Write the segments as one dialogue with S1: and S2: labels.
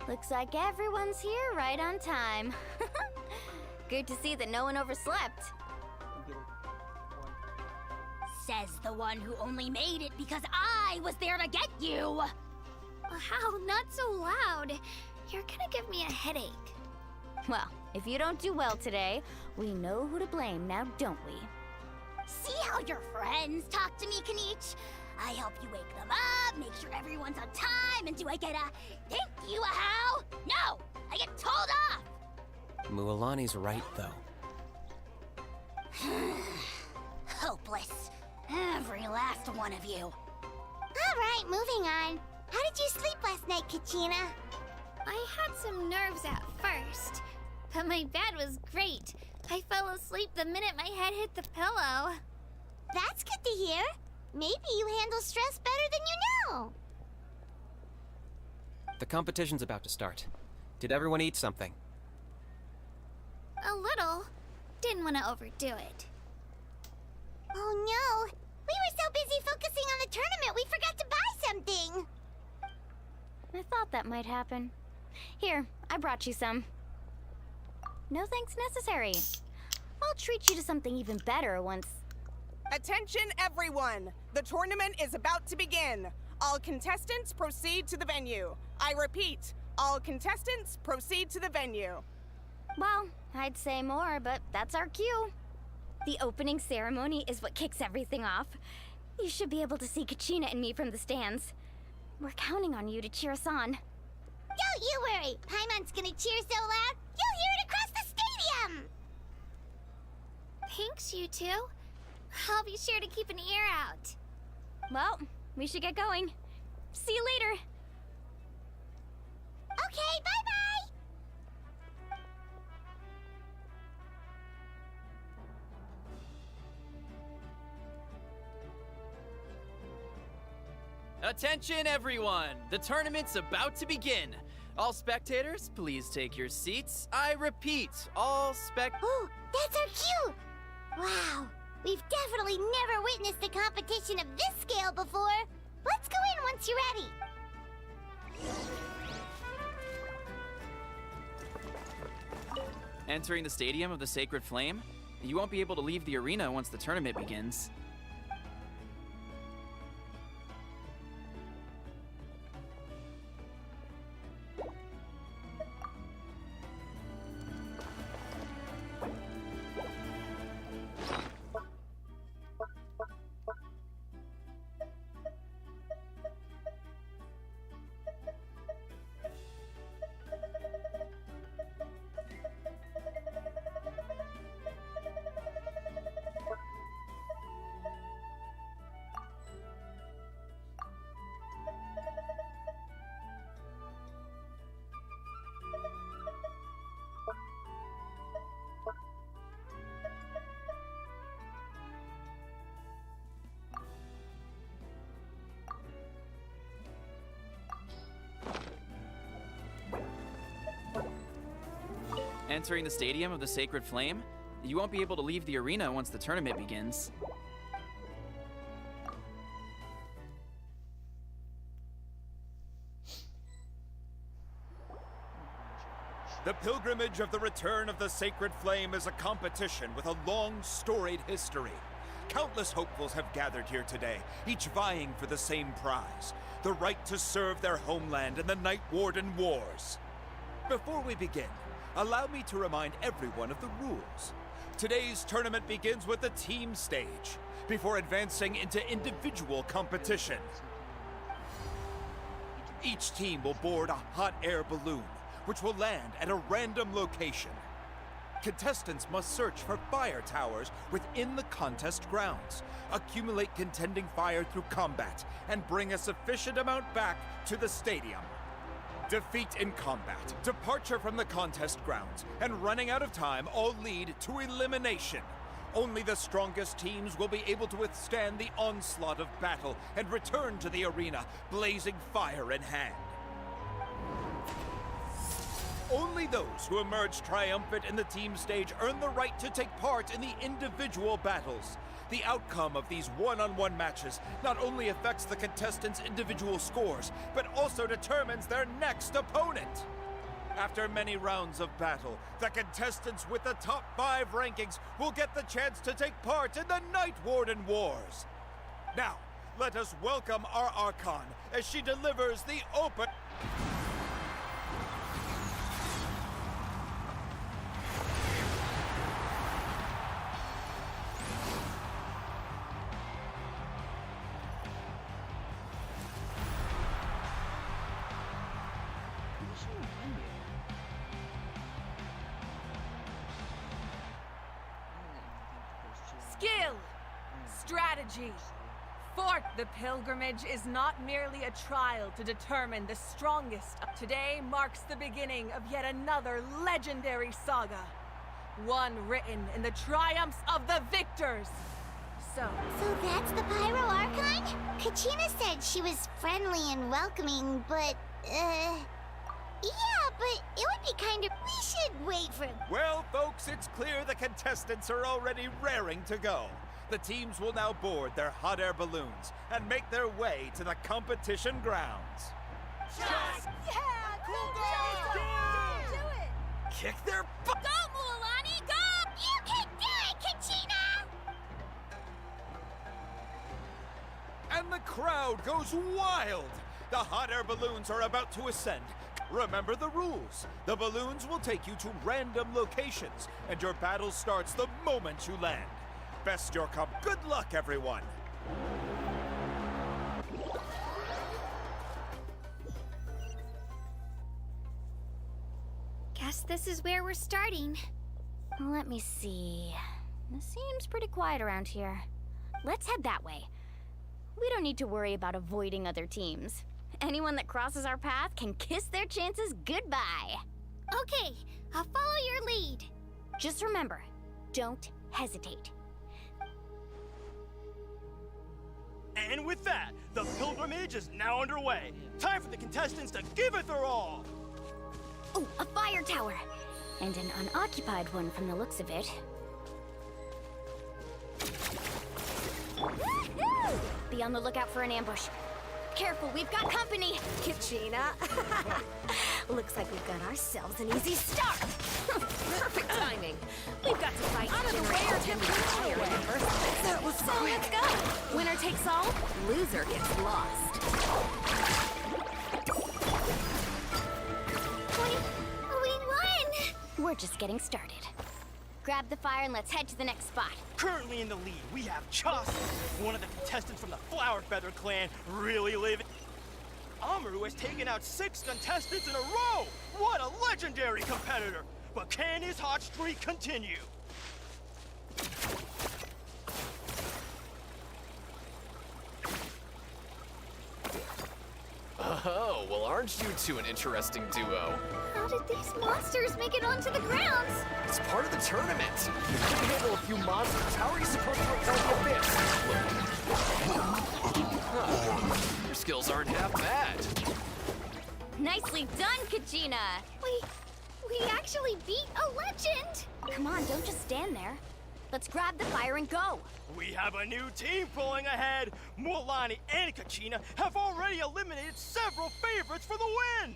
S1: Looks like everyone's here right on time. Good to see that no one overslept.
S2: Says the one who only made it because I was there to get you!
S3: Wow, not so loud. You're gonna give me a headache.
S1: Well, if you don't do well today, we know who to blame now, don't we?
S2: See how your friends talk to me, Kanich? I help you wake them up, make sure everyone's on time, and do I get a thank you, how? No! I get told off!
S4: Mualani's right, though.
S2: Hopeless. Every last one of you.
S5: Alright, moving on. How did you sleep last night, Kachina?
S3: I had some nerves at first, but my bed was great. I fell asleep the minute my head hit the pillow.
S5: That's good to hear. Maybe you handle stress better than you know.
S4: The competition's about to start. Did everyone eat something?
S3: A little. Didn't want to overdo it.
S5: Oh no! We were so busy focusing on the tournament we forgot to buy something!
S1: I thought that might happen. Here, I brought you some. No thanks necessary. I'll treat you to something even better once...
S6: Attention everyone! The tournament is about to begin. All contestants proceed to the venue. I repeat, all contestants proceed to the venue.
S1: Well, I'd say more, but that's our cue. The opening ceremony is what kicks everything off. You should be able to see Kachina and me from the stands. We're counting on you to cheer us on.
S5: Don't you worry! Paimon's gonna cheer so loud, you'll hear it across the stadium!
S3: Thanks, you two. I'll be sure to keep an ear out.
S1: Well, we should get going. See you later.
S5: Okay, bye-bye!
S7: Attention everyone! The tournament's about to begin. All spectators, please take your seats. I repeat, all
S5: Oh, that's our cue! Wow, we've definitely never witnessed a competition of this scale before. Let's go in once you're ready.
S7: Entering the Stadium of the Sacred Flame, you won't be able to leave the arena once the tournament begins. Entering the Stadium of the Sacred Flame, you won't be able to leave the arena once the tournament begins.
S8: The pilgrimage of the return of the Sacred Flame is a competition with a long, storied history. Countless hopefuls have gathered here today, each vying for the same prize, the right to serve their homeland in the Night Warden Wars. Before we begin, allow me to remind everyone of the rules. Today's tournament begins with the team stage, before advancing into individual competition. Each team will board a hot air balloon, which will land at a random location. Contestants must search for fire towers within the contest grounds, accumulate contending fire through combat, and bring a sufficient amount back to the stadium. Defeat in combat, departure from the contest grounds, and running out of time all lead to elimination. Only the strongest teams will be able to withstand the onslaught of battle and return to the arena, blazing fire in hand. Only those who emerge triumphant in the team stage earn the right to take part in the individual battles. The outcome of these one-on-one matches not only affects the contestants' individual scores, but also determines their next opponent. After many rounds of battle, the contestants with the top 5 rankings will get the chance to take part in the Night Warden Wars. Now, let us welcome our Archon as she delivers the open...
S9: Skill! Strategy! Fort the pilgrimage is not merely a trial to determine the strongest. Today marks the beginning of yet another legendary saga. One written in the triumphs of the victors. So
S5: that's the Pyro Archon? Kachina said she was friendly and welcoming, but, yeah, but it would be kind of... We should wait for...
S8: Well, folks, it's clear the contestants are already raring to go. The teams will now board their hot air balloons and make their way to the competition grounds.
S9: Just do it!
S7: Kick their
S2: Go, Mualani, go! You can do it, Kachina!
S8: And the crowd goes wild! The hot air balloons are about to ascend. Remember the rules. The balloons will take you to random locations, and your battle starts the moment you land. Best your cup. Good luck, everyone!
S3: Guess this is where we're starting.
S1: Let me see. It seems pretty quiet around here. Let's head that way. We don't need to worry about avoiding other teams. Anyone that crosses our path can kiss their chances goodbye.
S3: Okay, I'll follow your lead.
S1: Just remember, don't hesitate.
S10: And with that, the pilgrimage is now underway. Time for the contestants to give it their all.
S1: Oh, a fire tower! And an unoccupied one from the looks of it. Woohoo! Be on the lookout for an ambush. Careful, we've got company!
S9: Kachina.
S1: Looks like we've got ourselves an easy start!
S9: Perfect timing. We've got to fight
S1: Out of the way or temporarily remember.
S9: That was
S1: So let's go! Winner takes all, loser gets lost.
S3: We won!
S1: We're just getting started. Grab the fire and let's head to the next spot.
S10: Currently in the lead, we have Chas, one of the contestants from the Flower Feather clan, really living. Amaru has taken out 6 contestants in a row! What a legendary competitor! But can his hot streak continue?
S11: Oh, well, aren't you two an interesting duo?
S3: How did these monsters make it onto the grounds?
S11: It's part of the tournament. If you can handle a few monsters, how are you supposed to repel the abyss? Huh. Your skills aren't half bad.
S1: Nicely done, Kachina!
S3: We actually beat a legend!
S1: Come on, don't just stand there. Let's grab the fire and go.
S10: We have a new team pulling ahead. Mualani and Kachina have already eliminated several favorites for the win.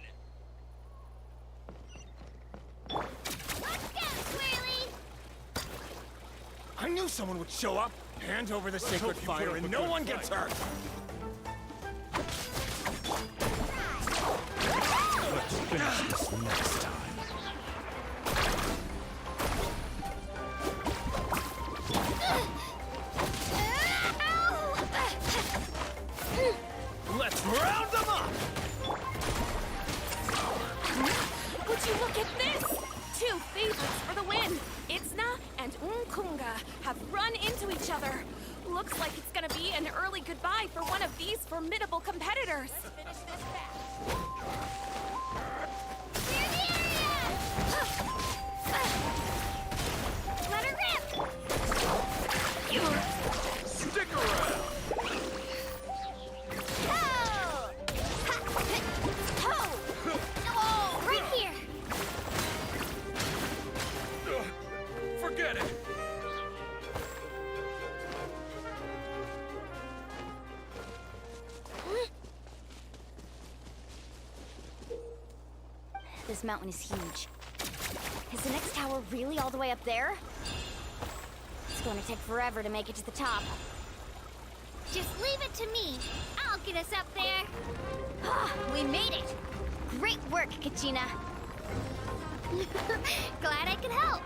S5: Let's go, Swirly!
S12: I knew someone would show up. Hand over the sacred fire and no one gets hurt. Let's finish this next time.
S10: Let's round them up!
S9: Would you look at this? 2 favorites for the win. Itzna and Unkunga have run into each other. Looks like it's gonna be an early goodbye for one of these formidable competitors. Let's finish this fast.
S5: Clear the area! Let her rip!
S11: Stick around.
S3: Right here!
S11: Forget it.
S1: this mountain is huge. Is the next tower really all the way up there? It's going to take forever to make it to the top.
S3: Just leave it to me. I'll get us up there.
S1: We made it! Great work, Kachina.
S3: Glad I could help.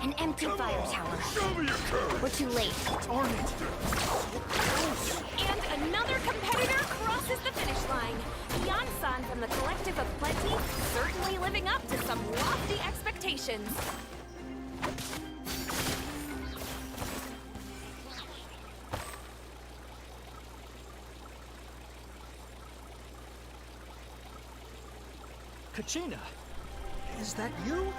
S1: An empty fire tower.
S12: Show me your courage!
S1: We're too late.
S12: Darn it!
S9: And another competitor crosses the finish line. Yan-san from the Collective of Plenty, certainly living up to some lofty expectations.
S11: Kachina, is that you?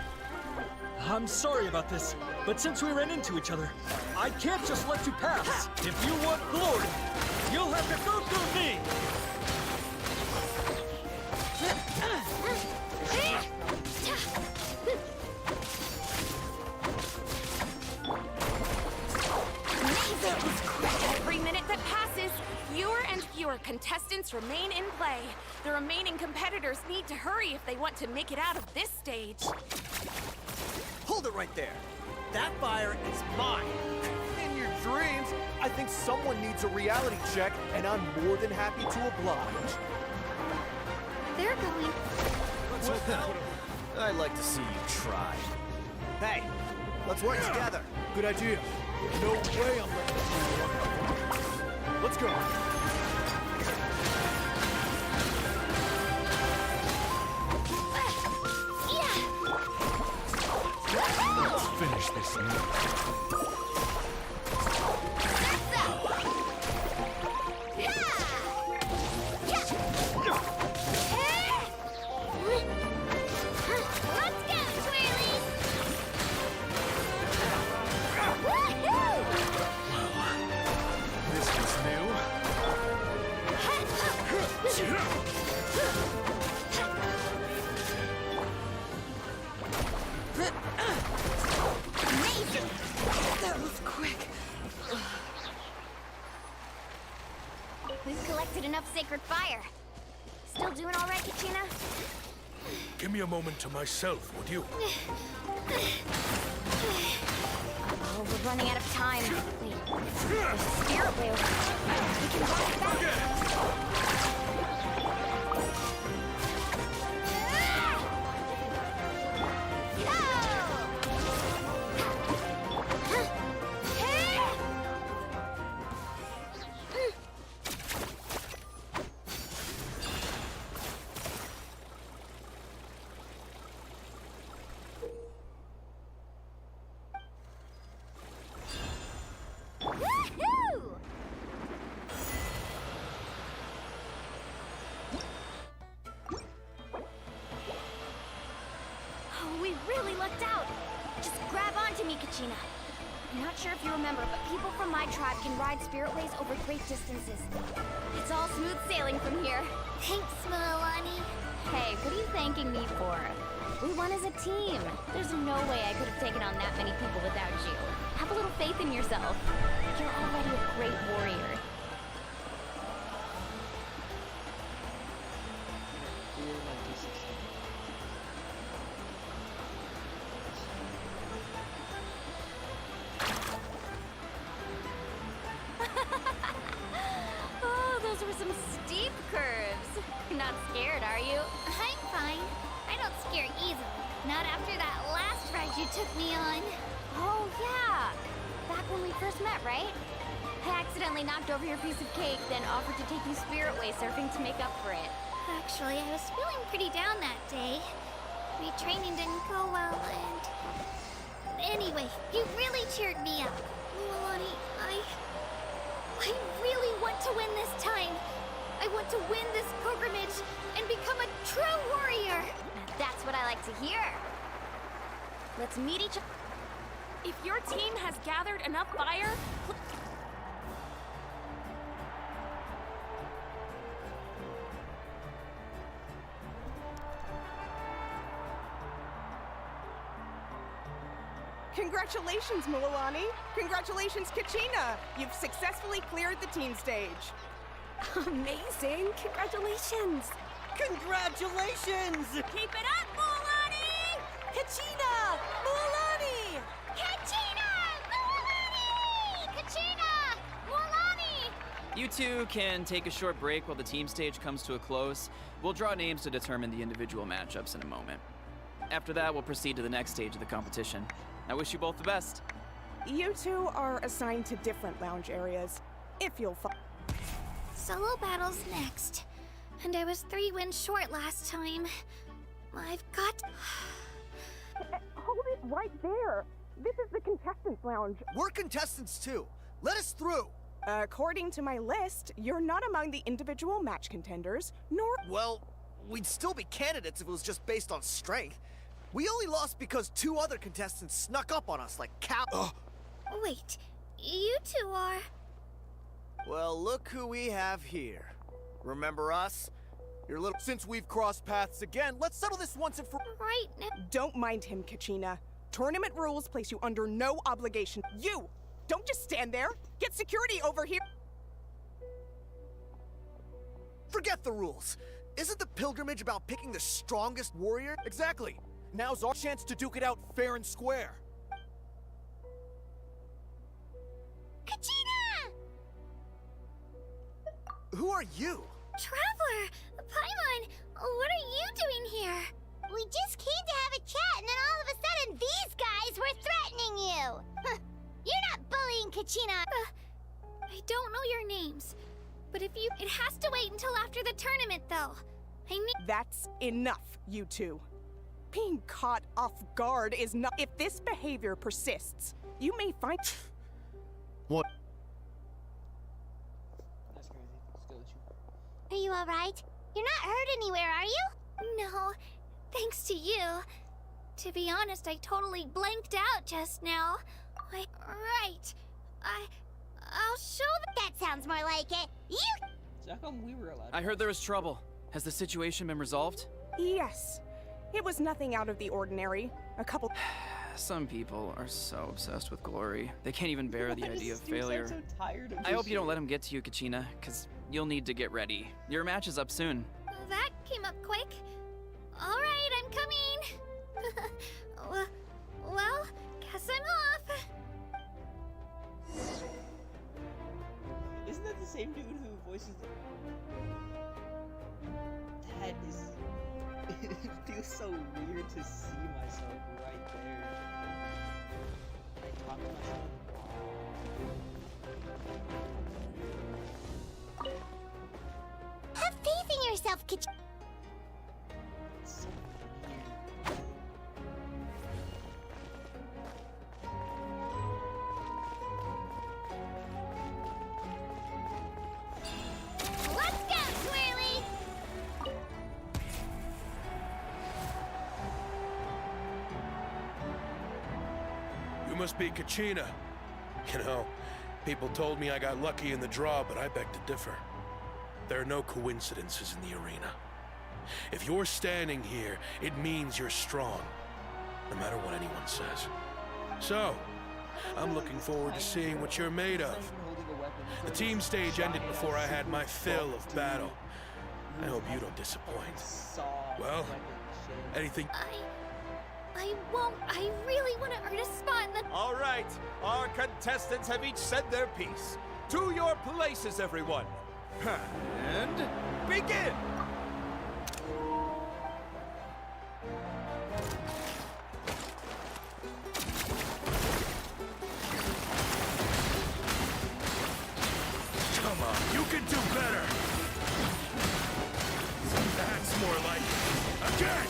S11: I'm sorry about this, but since we ran into each other, I can't just let you pass. If you want glory, you'll have to go through me!
S9: Every minute that passes, fewer and fewer contestants remain in play. The remaining competitors need to hurry if they want to make it out of this stage.
S10: Hold it right there. That fire is mine.
S11: In your dreams, I think someone needs a reality check, and I'm more than happy to oblige.
S3: They're going.
S11: I'd like to see you try.
S10: Hey, let's work together.
S11: Good idea. No way I'm letting this do one. Let's go. Let's finish this now.
S1: We've collected enough sacred fire. Still doing all right, Kachina?
S12: Give me a moment to myself, would you?
S1: Oh, we're running out of time. Wait, there's a spirit way over there. We can walk it back. We really lucked out. Just grab onto me, Kachina. I'm not sure if you remember, but people from my tribe can ride spiritways over great distances. It's all smooth sailing from here.
S3: Thanks, Milani.
S1: Hey, what are you thanking me for? We won as a team. There's no way I could have taken on that many people without you. Have a little faith in yourself. You're already a great warrior. Oh, those were some steep curves. You're not scared, are you?
S3: I'm fine. I don't scare easily. Not after that last ride you took me on.
S1: Oh, yeah. Back when we first met, right? I accidentally knocked over your piece of cake, then offered to take you spiritway surfing to make up for it.
S3: Actually, I was feeling pretty down that day. Retraining didn't go well, and... Anyway, you really cheered me up. Milani, I really want to win this time. I want to win this pilgrimage and become a true warrior.
S1: That's what I like to hear. Let's meet each other.
S9: If your team has gathered enough fire,
S6: Congratulations, Milani. Congratulations, Kachina. You've successfully cleared the team stage.
S9: amazing. Congratulations.
S10: Congratulations!
S9: Keep it up, boys! Kachina! Mualani!
S2: Kachina! Mualani! Kachina! Mualani!
S7: You two can take a short break while the team stage comes to a close. We'll draw names to determine the individual matchups in a moment. After that, we'll proceed to the next stage of the competition. I wish you both the best.
S6: You two are assigned to different lounge areas. If you'll
S3: Solo battles next. And I was 3 wins short last time. I've got...
S6: Hold it right there. This is the contestants' lounge.
S10: We're contestants too. Let us through.
S6: According to my list, you're not among the individual match contenders, nor...
S10: Well, we'd still be candidates if it was just based on strength. We only lost because 2 other contestants snuck up on us like cow. Ugh.
S3: Wait, you two are...
S10: Well, look who we have here. Remember us? Your little... Since we've crossed paths again, let's settle this once and for...
S3: Right now...
S6: Don't mind him, Kachina. Tournament rules place you under no obligation. You! Don't just stand there! Get security over here!
S10: Forget the rules. Isn't the pilgrimage about picking the strongest warrior? Exactly. Now's our chance to duke it out fair and square.
S2: Kachina!
S10: Who are you?
S3: Traveler! Paimon! What are you doing here?
S5: We just came to have a chat, and then all of a sudden, these guys were threatening you! Huh. You're not bullying Kachina!
S3: I don't know your names. But if you... It has to wait until after the tournament, though. I need...
S6: That's enough, you two. Being caught off guard is not... If this behavior persists, you may find...
S10: What?
S13: That's crazy. Still at you.
S5: Are you alright? You're not hurt anywhere, are you?
S3: No, thanks to you. To be honest, I totally blanked out just now. I'll show them.
S5: That sounds more like it. You...
S13: So how come we were allowed?
S7: I heard there was trouble. Has the situation been resolved?
S6: Yes. It was nothing out of the ordinary. A couple...
S7: Some people are so obsessed with glory. They can't even bear the idea of failure.
S13: So tired of
S7: I hope you don't let him get to you, Kachina, because you'll need to get ready. Your match is up soon.
S3: That came up quick. All right, I'm coming. Well, guess I'm off.
S13: Isn't that the same dude who voices the... That is... It feels so weird to see myself right there. I talk to myself.
S5: Have faith in yourself, Kachina.
S13: It's so weird.
S5: Let's go, Twirly!
S12: You must be Kachina. You know, people told me I got lucky in the draw, but I beg to differ. There are no coincidences in the arena. If you're standing here, it means you're strong, no matter what anyone says. So, I'm looking forward to seeing what you're made of. The team stage ended before I had my fill of battle. I hope you don't disappoint. Well, anything...
S3: I won't. I really want to earn a spot in the...
S8: All right, our contestants have each said their piece. To your places, everyone. And begin!
S12: Come on, you can do better! That's more like it. Again!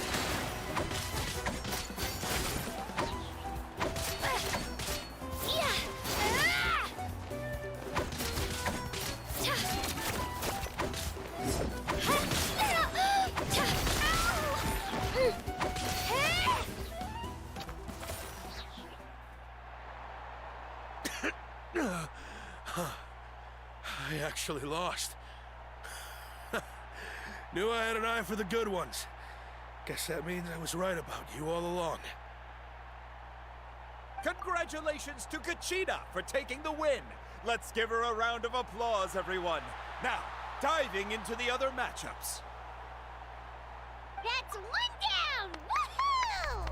S12: I actually lost. Knew I had an eye for the good ones. Guess that means I was right about you all along.
S8: Congratulations to Kachina for taking the win. Let's give her a round of applause, everyone. Now, diving into the other matchups.
S5: That's one down! Woohoo!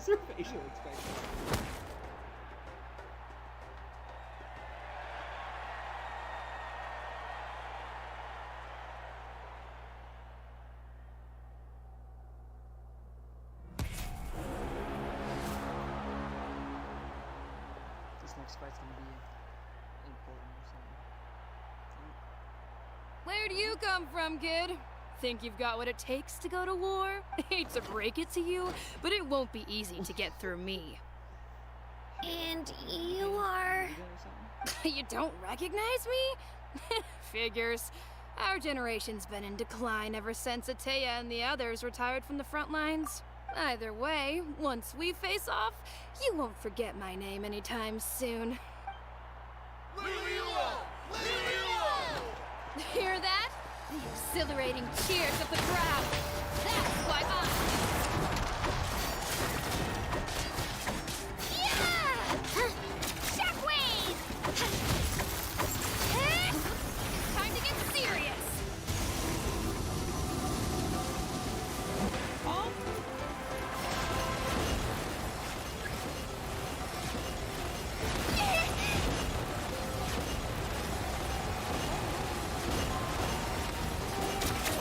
S13: Where's her facial expression? This next fight's gonna be important or something.
S14: Where do you come from, kid? Think you've got what it takes to go to war? Hate to break it to you, but it won't be easy to get through me.
S3: And you are...
S14: You don't recognize me? Figures. Our generation's been in decline ever since Ateya and the others retired from the front lines. Either way, once we face off, you won't forget my name anytime soon. Hear that? The exhilarating cheers of the crowd. That's why
S3: Shockwave!
S14: time to get serious.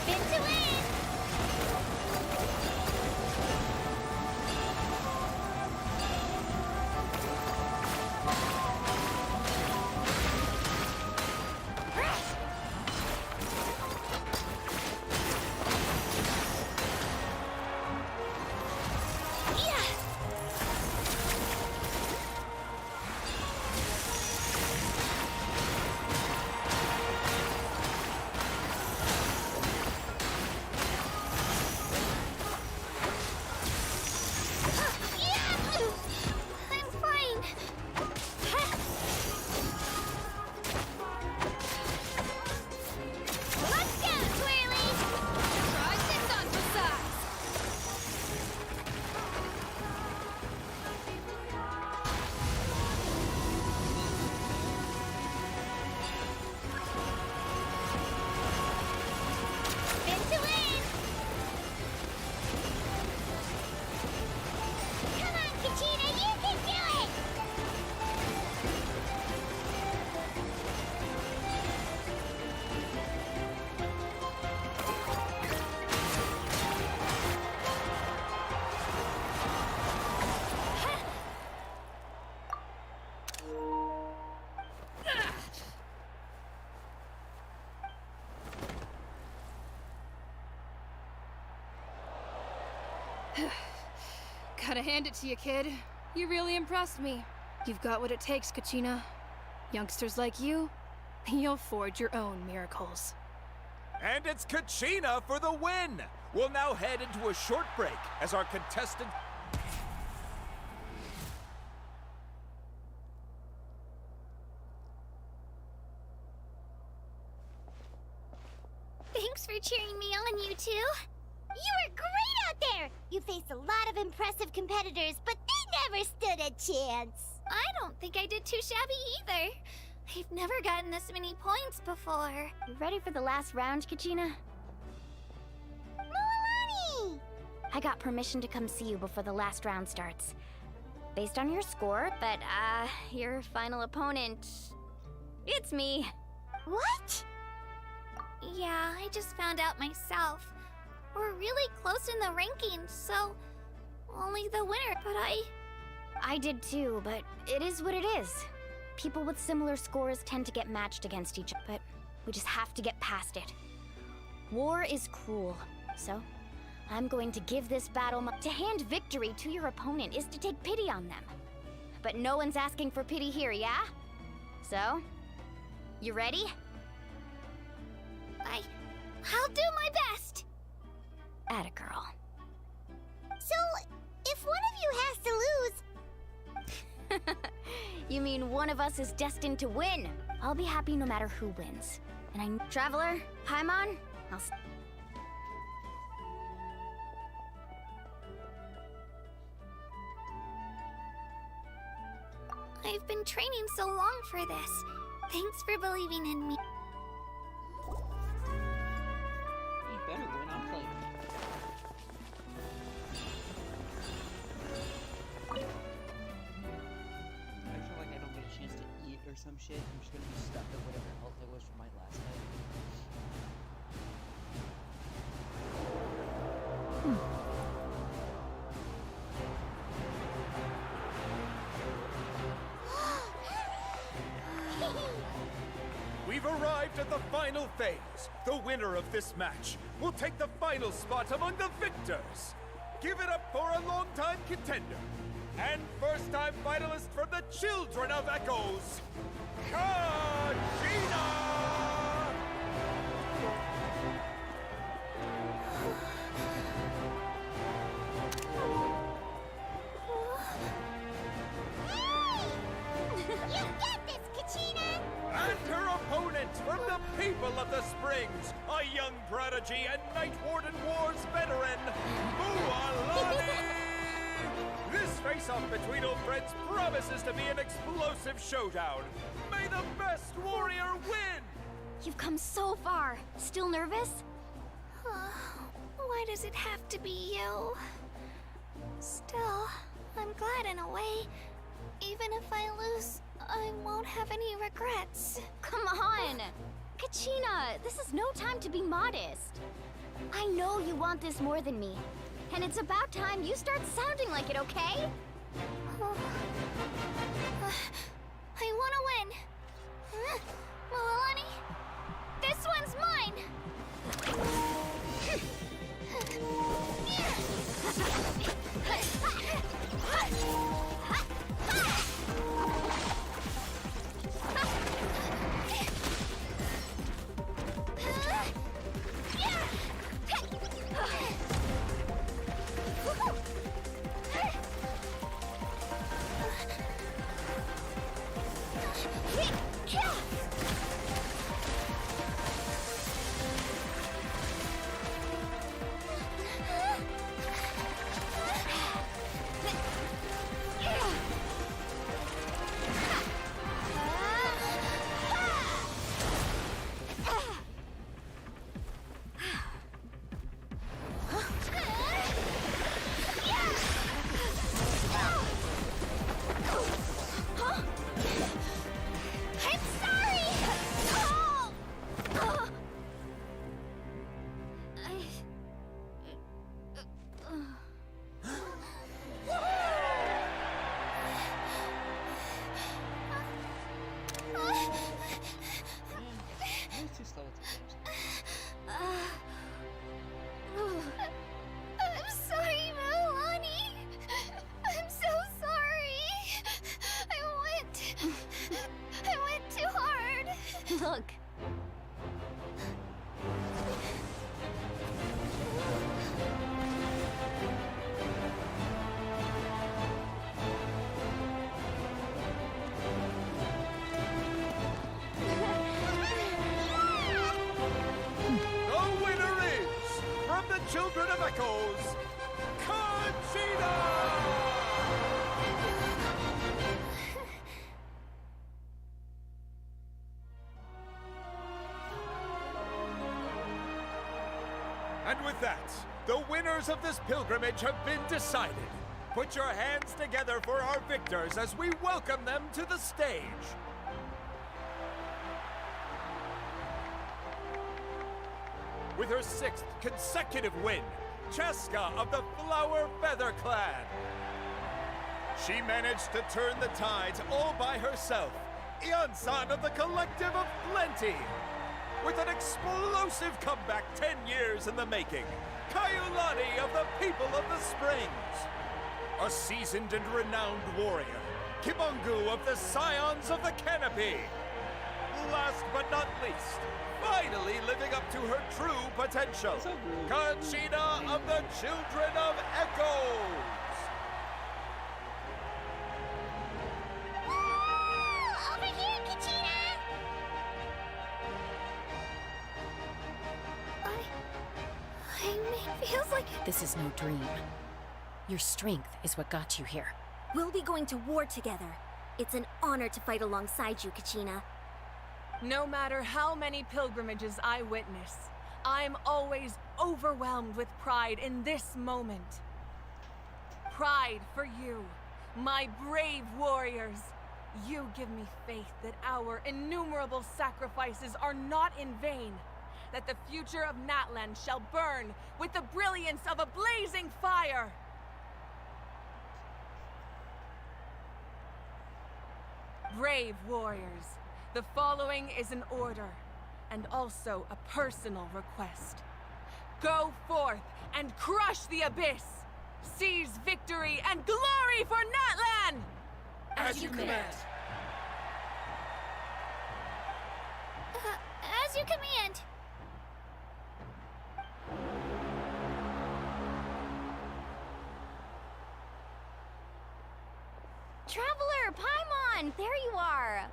S5: Spin to win!
S14: Gotta hand it to you, kid. You really impressed me. You've got what it takes, Kachina. Youngsters like you, you'll forge your own miracles.
S8: And it's Kachina for the win! We'll now head into a short break as our contestant...
S3: Thanks for cheering me on, you two.
S5: You were great out there! You faced a lot of impressive competitors, but they never stood a chance!
S3: I don't think I did too shabby either. I've never gotten this many points before.
S1: You ready for the last round, Kachina?
S5: Moalani!
S1: I got permission to come see you before the last round starts. Based on your score, but, your final opponent... It's me.
S5: What?
S3: Yeah, I just found out myself. We're really close in the rankings, so only the winner, but
S1: I did too, but it is what it is. People with similar scores tend to get matched against each other, but we just have to get past it. War is cruel, so I'm going to give this battle to hand victory to your opponent is to take pity on them. But no one's asking for pity here, yeah? So, you ready?
S3: I'll do my best.
S1: Atta girl.
S5: So, if one of you has to lose...
S1: You mean one of us is destined to win? I'll be happy no matter who wins. And Traveler, Paimon,
S3: I've been training so long for this. Thanks for believing in me.
S13: You better win, I'm playing. some shit. I'm just gonna be stuck at whatever health I was from my last fight.
S8: We've arrived at the final phase. The winner of this match will take the final spot among the victors. Give it up for a longtime contender and first-time finalist from the Children of Echoes, Kachina!
S5: You got this, Kachina!
S8: And her opponent from the people of the Springs, a young prodigy and Night Warden Wars veteran, Mualani! This face-off between old friends promises to be an explosive showdown. May the best warrior win!
S1: You've come so far. Still nervous?
S3: Why does it have to be you? Still, I'm glad in a way. Even if I lose, I won't have any regrets.
S1: Come on! Kachina, this is no time to be modest. I know you want this more than me. And it's about time you start sounding like it, okay?
S3: I want to win. Mualani, this one's mine. I'm sorry, Mualani. I'm so sorry. I went too hard.
S1: Look.
S8: The winner is, from the Children of Echoes, Kachina! And with that, the winners of this pilgrimage have been decided. Put your hands together for our victors as we welcome them to the stage. With her 6th consecutive win, Cheska of the Flower Feather Clan. She managed to turn the tides all by herself. Ian-san of the Collective of Plenty. With an explosive comeback 10 years in the making, Kayulani of the People of the Springs. A seasoned and renowned warrior, Kimongu of the Scions of the Canopy. Last but not least, finally living up to her true potential, Kachina of the Children of Echoes!
S5: Over here, Kachina!
S3: It feels like...
S15: This is no dream. Your strength is what got you here.
S16: We'll be going to war together. It's an honor to fight alongside you, Kachina.
S9: No matter how many pilgrimages I witness, I'm always overwhelmed with pride in this moment. Pride for you, my brave warriors. You give me faith that our innumerable sacrifices are not in vain, that the future of Natlan shall burn with the brilliance of a blazing fire. Brave warriors, the following is an order, and also a personal request. Go forth and crush the abyss! Seize victory and glory for Natlan!
S12: As you command.
S3: As you command.
S1: Traveler, Paimon, there you are.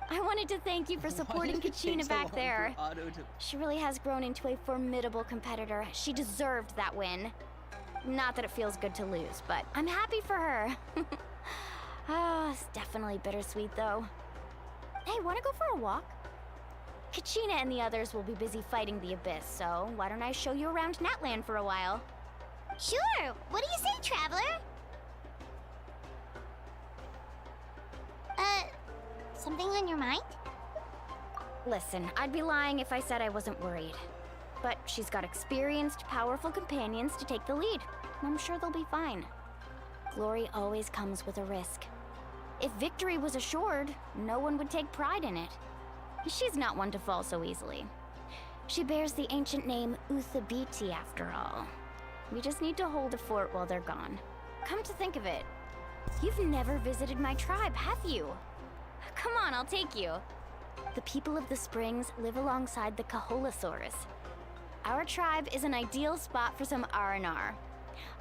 S1: I wanted to thank you for supporting Kachina back there. She really has grown into a formidable competitor. She deserved that win. Not that it feels good to lose, but I'm happy for her. It's definitely bittersweet, though. Hey, wanna go for a walk? Kachina and the others will be busy fighting the Abyss, so why don't I show you around Natlan for a while?
S5: Sure. What do you say, Traveler? Something on your mind?
S1: Listen, I'd be lying if I said I wasn't worried. But she's got experienced, powerful companions to take the lead. I'm sure they'll be fine. Glory always comes with a risk. If victory was assured, no one would take pride in it. She's not one to fall so easily. She bears the ancient name Uthabiti, after all. We just need to hold the fort while they're gone. Come to think of it, you've never visited my tribe, have you? Come on, I'll take you. The people of the Springs live alongside the Kaholasaurus. Our tribe is an ideal spot for some R&R.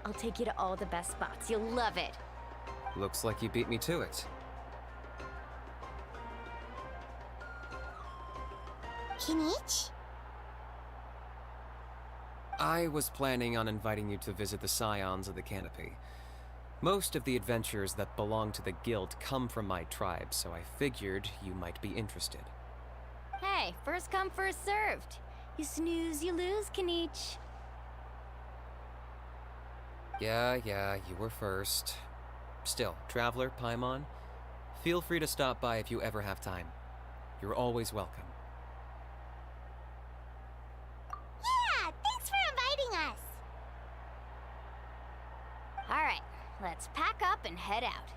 S1: I'll take you to all the best spots. You'll love it.
S4: Looks like you beat me to it.
S5: Kinich?
S4: I was planning on inviting you to visit the Scions of the Canopy. Most of the adventurers that belong to the guild come from my tribe, so I figured you might be interested.
S1: Hey, first come, first served. You snooze, you lose, Kinich.
S4: Yeah, you were first. Still, Traveler, Paimon, feel free to stop by if you ever have time. You're always welcome.
S5: Yeah, thanks for inviting us.
S1: All right, let's pack up and head out.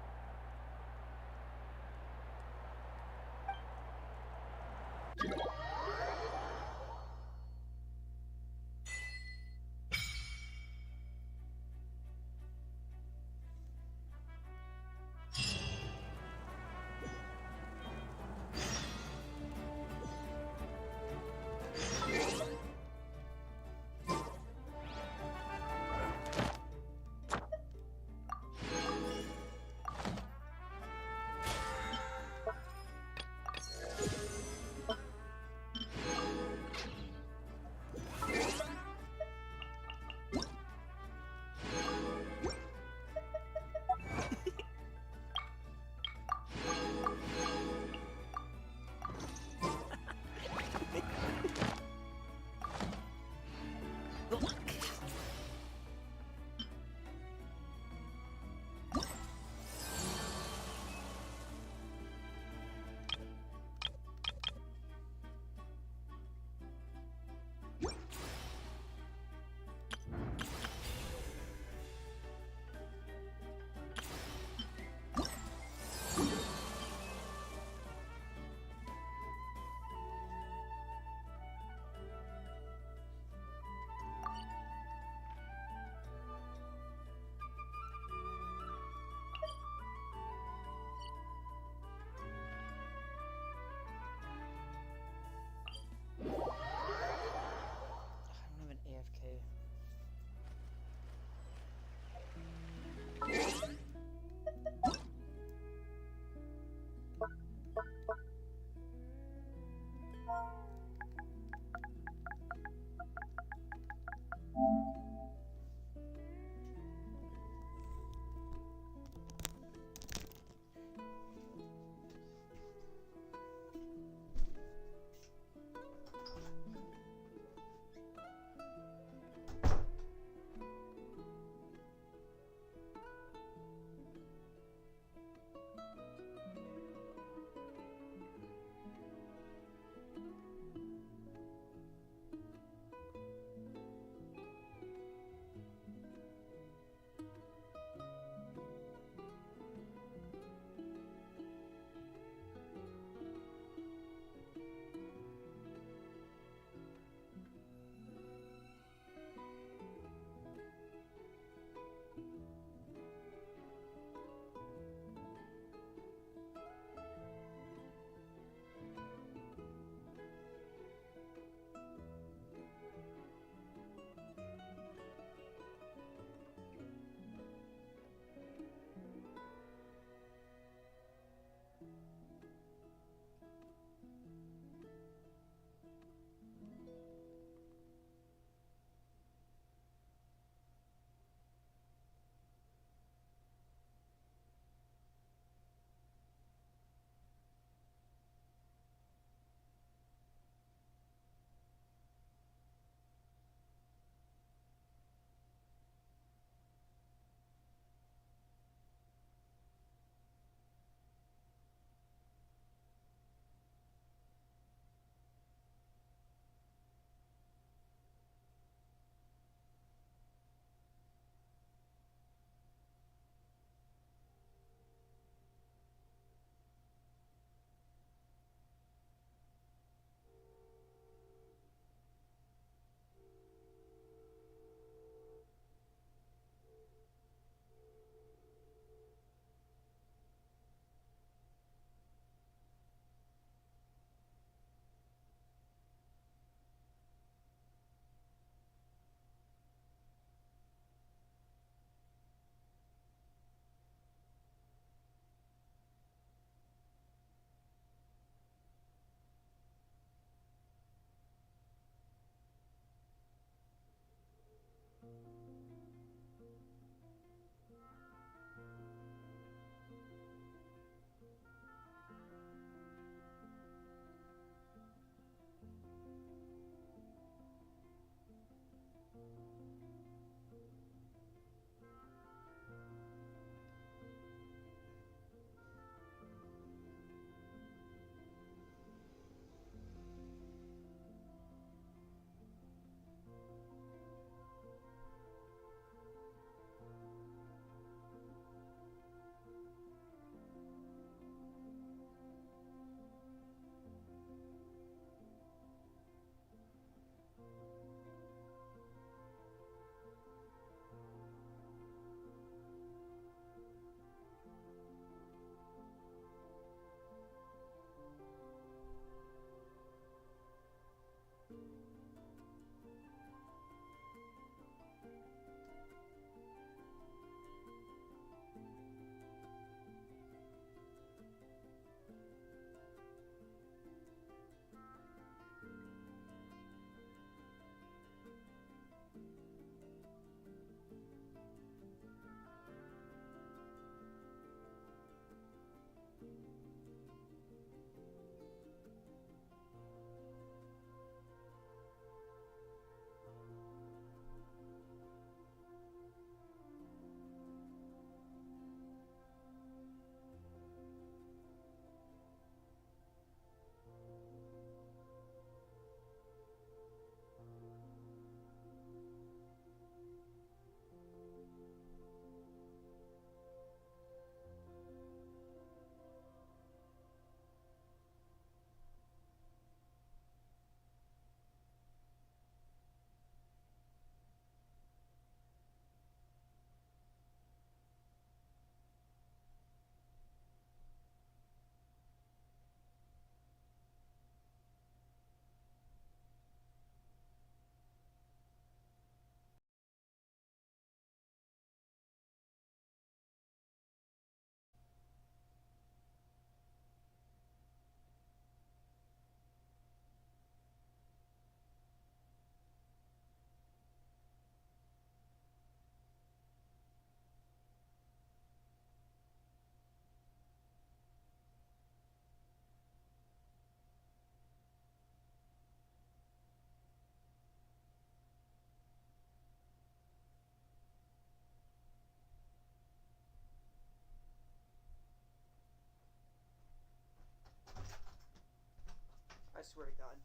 S13: swear to God.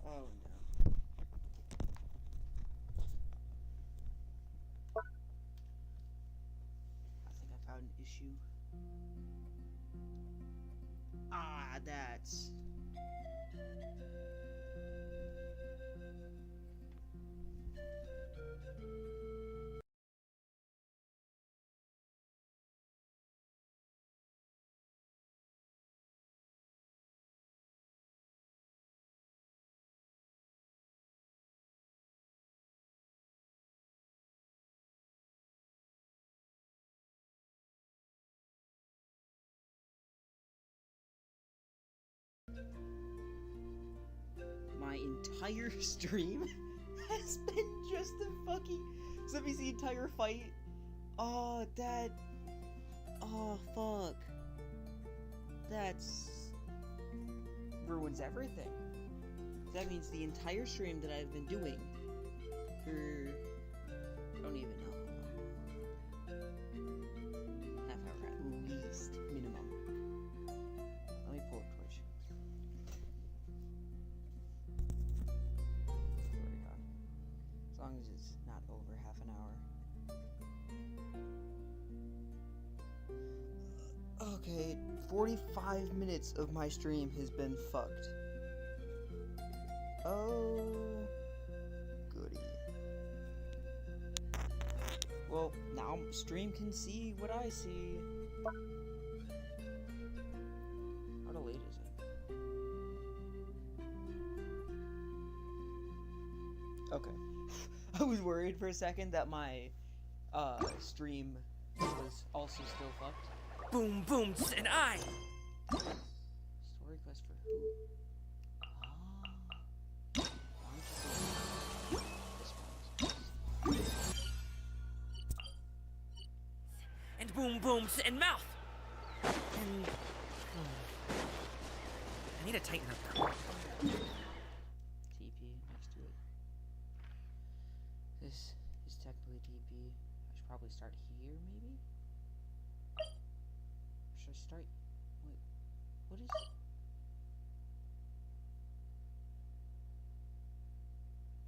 S13: Oh no. I think I found an issue. Ah, that's... My entire stream has been just a fucking... So that means the entire fight... Oh, that... Oh, fuck. That's... ruins everything. That means the entire stream that I've been doing for... I don't even know how long. Half hour at least, minimum. Let me pull up Twitch. Swear to God. As long as it's not over half an hour. Okay, 45 minutes of my stream has been fucked. Oh, goody. Well, now stream can see what I see. How late is it? Okay. I was worried for a second that my stream was also still fucked.
S17: Boom, boom, and I.
S13: Story quest for who?
S17: And boom, booms, and mouth. And I need to tighten up that one.
S13: TP next to it. This is technically TP. I should probably start here, maybe? Should I start... Wait, what is...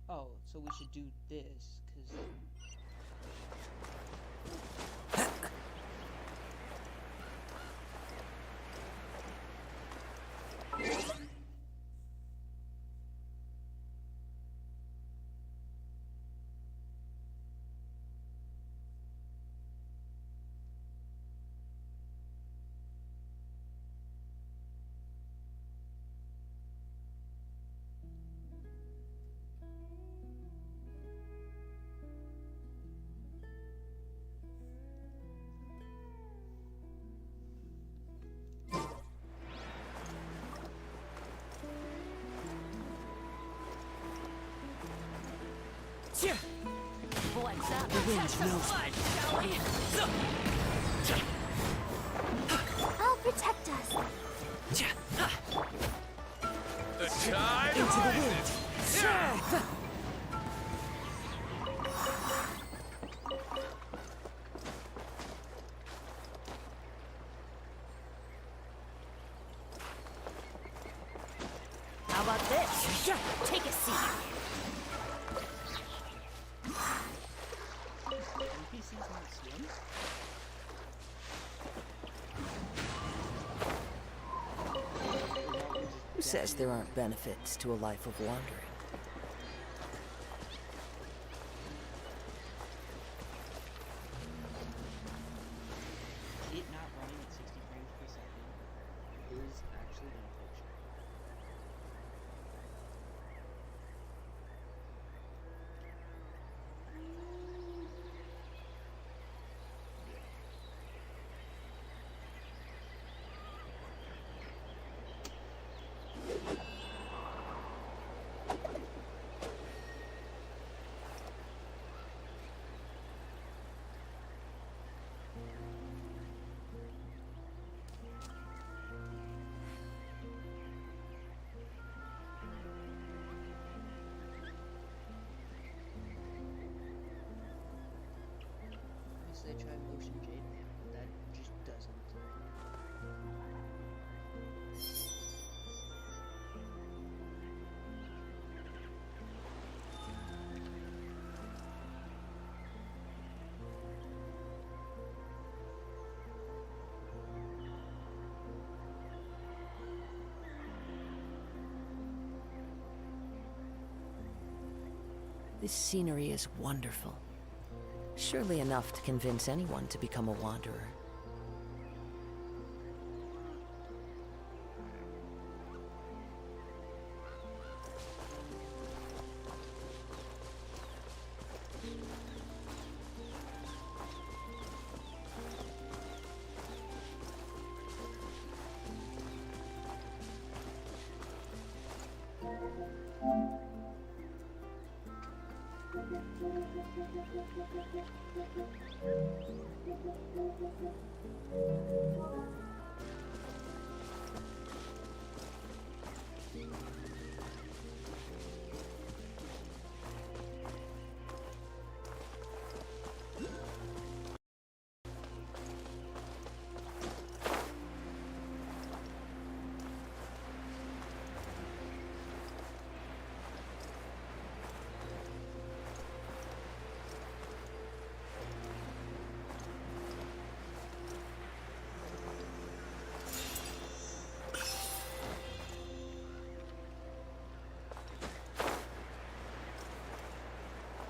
S13: Oh, so we should do this, because...
S17: What's up? The wind knows.
S5: I'll protect us.
S12: The tide
S17: Into the wind.
S15: How about this? Take a seat.
S13: NPCs not swim?
S17: Who says there aren't benefits to a life of wandering?
S13: It not running at 60 frames per second is actually beneficial. They try motion jade, but that just doesn't.
S17: This scenery is wonderful. Surely enough to convince anyone to become a wanderer.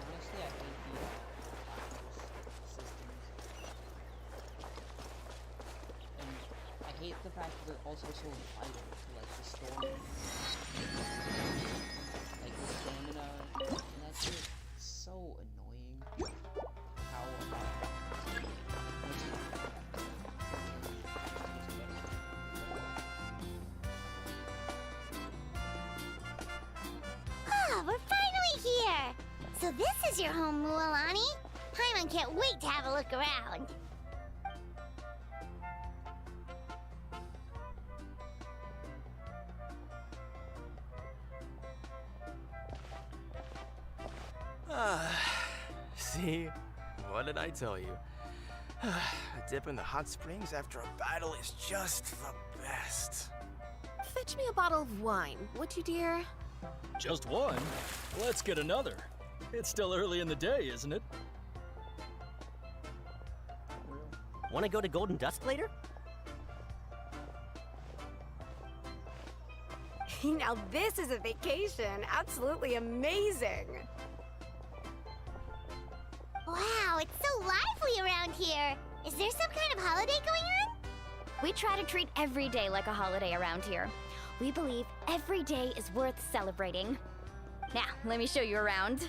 S13: Honestly, I hate the systems. And I hate the fact that they're also so vital to like the story. Like the stamina and that shit. It's so annoying. How
S5: Ah, we're finally here! So this is your home, Mualani? Paimon can't wait to have a look around.
S10: See? What did I tell you? A dip in the hot springs after a battle is just the best.
S15: Fetch me a bottle of wine, would you, dear?
S11: Just one? Let's get another. It's still early in the day, isn't it?
S18: Want to go to Golden Dusk later?
S19: Now this is a vacation. Absolutely amazing.
S5: Wow, it's so lively around here. Is there some kind of holiday going on?
S1: We try to treat every day like a holiday around here. We believe every day is worth celebrating. Now, let me show you around.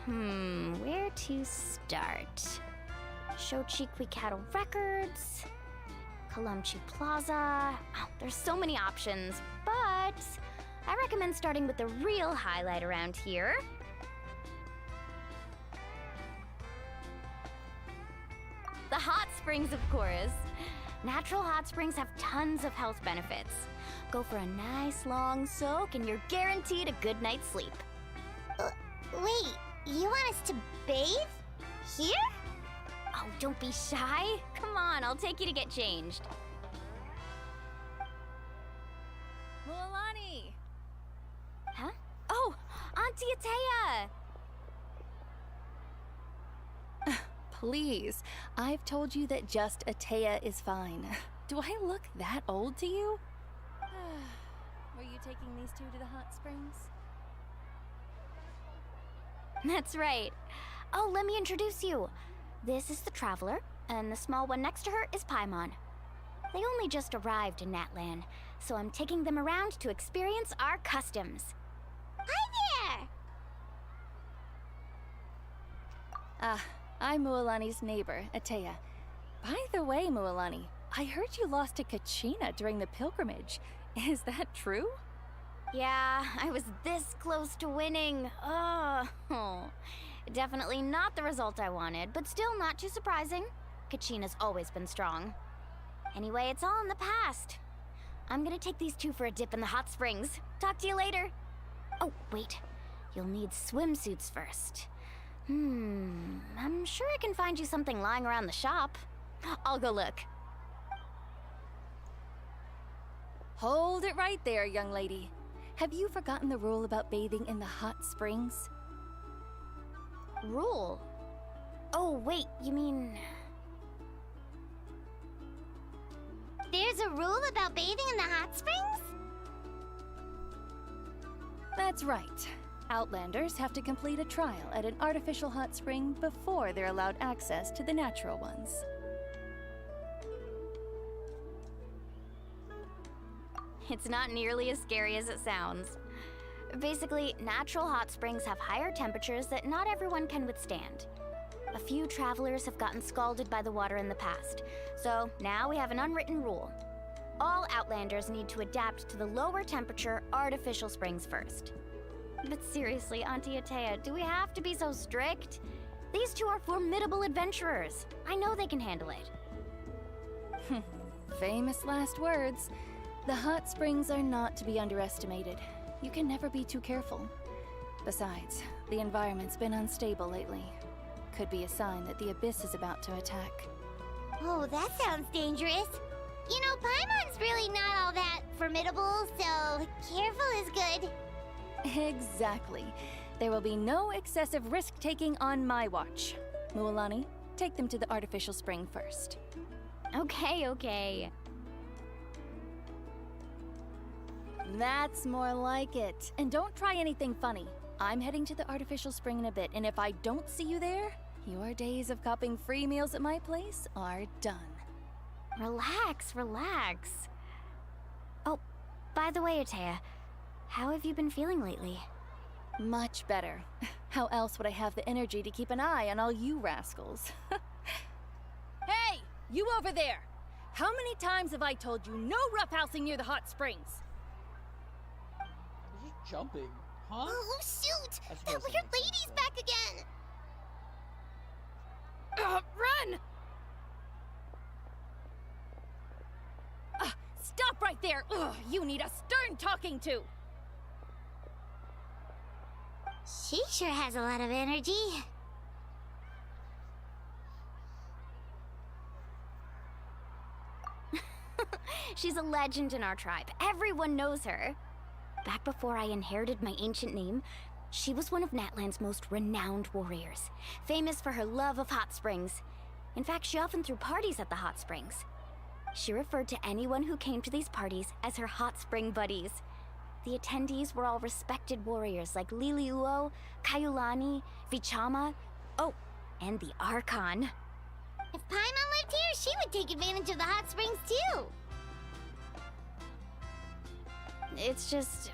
S1: Where to start? Shochiqui Cattle Records, Kalamchi Plaza. Oh, there's so many options, but I recommend starting with the real highlight around here. The hot springs, of course. Natural hot springs have tons of health benefits. Go for a nice long soak and you're guaranteed a good night's sleep.
S5: Wait, you want us to bathe? Here?
S1: Oh, don't be shy. Come on, I'll take you to get changed.
S14: Mualani!
S1: Huh? Oh, Auntie Atea!
S20: Please, I've told you that just Atea is fine. Do I look that old to you?
S14: Were you taking these two to the hot springs?
S1: That's right. Oh, let me introduce you. This is the Traveler, and the small one next to her is Paimon. They only just arrived in Natlan, so I'm taking them around to experience our customs.
S5: Hi there!
S20: Ah, I'm Mualani's neighbor, Atea. By the way, Mualani, I heard you lost to Kachina during the pilgrimage. Is that true?
S1: Yeah, I was this close to winning. Oh, definitely not the result I wanted, but still not too surprising. Kachina's always been strong. Anyway, it's all in the past. I'm gonna take these two for a dip in the hot springs. Talk to you later. Oh, wait. You'll need swimsuits first. I'm sure I can find you something lying around the shop. I'll go look.
S20: Hold it right there, young lady. Have you forgotten the rule about bathing in the hot springs?
S1: Rule? Oh, wait, you mean...
S5: There's a rule about bathing in the hot springs?
S20: That's right. Outlanders have to complete a trial at an artificial hot spring before they're allowed access to the natural ones.
S1: It's not nearly as scary as it sounds. Basically, natural hot springs have higher temperatures that not everyone can withstand. A few travelers have gotten scalded by the water in the past, so now we have an unwritten rule. All Outlanders need to adapt to the lower temperature artificial springs first. But seriously, Auntie Atea, do we have to be so strict? These two are formidable adventurers. I know they can handle it.
S20: Famous last words. The hot springs are not to be underestimated. You can never be too careful. Besides, the environment's been unstable lately. Could be a sign that the Abyss is about to attack.
S5: Oh, that sounds dangerous. You know, Paimon's really not all that formidable, so careful is good.
S20: Exactly. There will be no excessive risk-taking on my watch. Mualani, take them to the artificial spring first.
S1: Okay.
S20: That's more like it. And don't try anything funny. I'm heading to the artificial spring in a bit, and if I don't see you there, your days of copping free meals at my place are done.
S1: Relax. Oh, by the way, Atea, how have you been feeling lately?
S20: Much better. How else would I have the energy to keep an eye on all you rascals? Hey! You over there! How many times have I told you no roughhousing near the hot springs?
S13: He's just jumping. Huh?
S5: Oh, shoot! That weird lady's back again!
S20: Run! Stop right there! Ugh, you need a stern talking to!
S5: She sure has a lot of energy.
S1: She's a legend in our tribe. Everyone knows her. Back before I inherited my ancient name, she was one of Natlan's most renowned warriors, famous for her love of hot springs. In fact, she often threw parties at the hot springs. She referred to anyone who came to these parties as her hot spring buddies. The attendees were all respected warriors like Liliuo, Kaiulani, Vichama, oh, and the Archon.
S5: If Paimon lived here, she would take advantage of the hot springs too.
S1: It's just,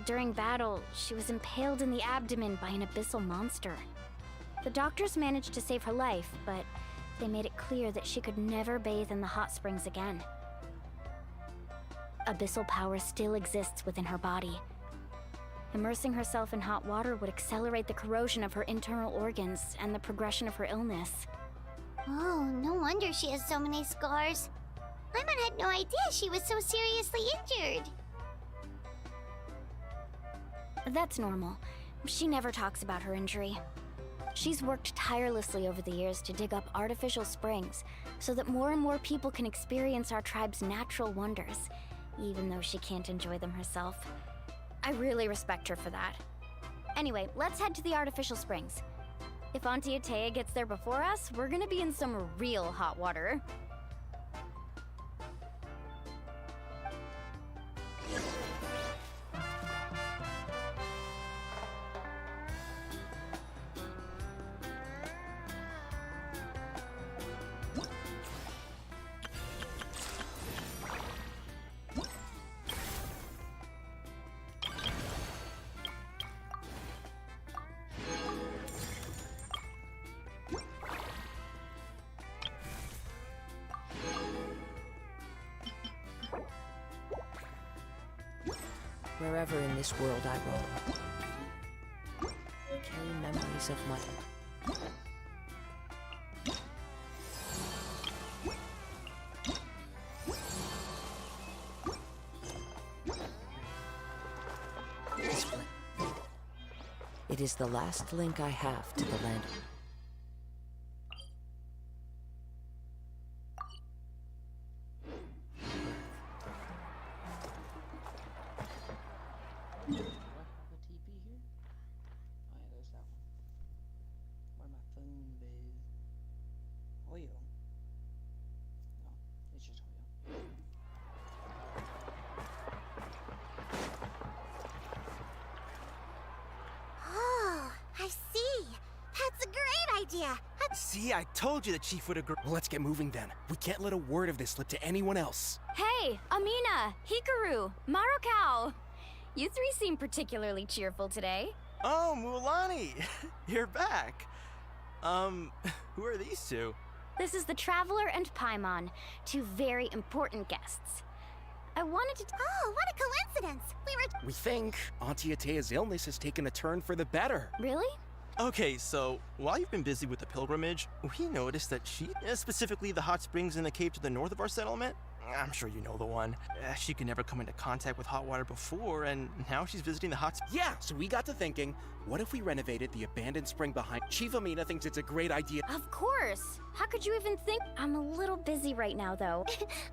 S1: during battle, she was impaled in the abdomen by an abyssal monster. The doctors managed to save her life, but they made it clear that she could never bathe in the hot springs again. Abyssal power still exists within her body. Immersing herself in hot water would accelerate the corrosion of her internal organs and the progression of her illness.
S5: Oh, no wonder she has so many scars. Paimon had no idea she was so seriously injured.
S1: That's normal. She never talks about her injury. She's worked tirelessly over the years to dig up artificial springs so that more and more people can experience our tribe's natural wonders, even though she can't enjoy them herself. I really respect her for that. Anyway, let's head to the artificial springs. If Auntie Atea gets there before us, we're gonna be in some real hot water.
S17: Wherever in this world I roam, I carry memories of mother. This flame. It is the last link I have to the land.
S10: See, I told you the chief would agree.
S21: Well, let's get moving then. We can't let a word of this slip to anyone else.
S1: Hey, Amina, Hikaru, Marukao. You three seem particularly cheerful today.
S10: Oh, Mualani, you're back. Who are these two?
S1: This is the Traveler and Paimon, two very important guests. I wanted to...
S5: Oh, what a coincidence!
S21: We think Auntie Atea's illness has taken a turn for the better.
S1: Really?
S10: Okay, so while you've been busy with the pilgrimage, we noticed that specifically the hot springs in the cave to the north of our settlement, I'm sure you know the one. She could never come into contact with hot water before, and now she's visiting the hot springs.
S21: Yeah, so we got to thinking, what if we renovated the abandoned spring behind? Chief Amina thinks it's a great idea.
S1: Of course! How could you even think? I'm a little busy right now, though.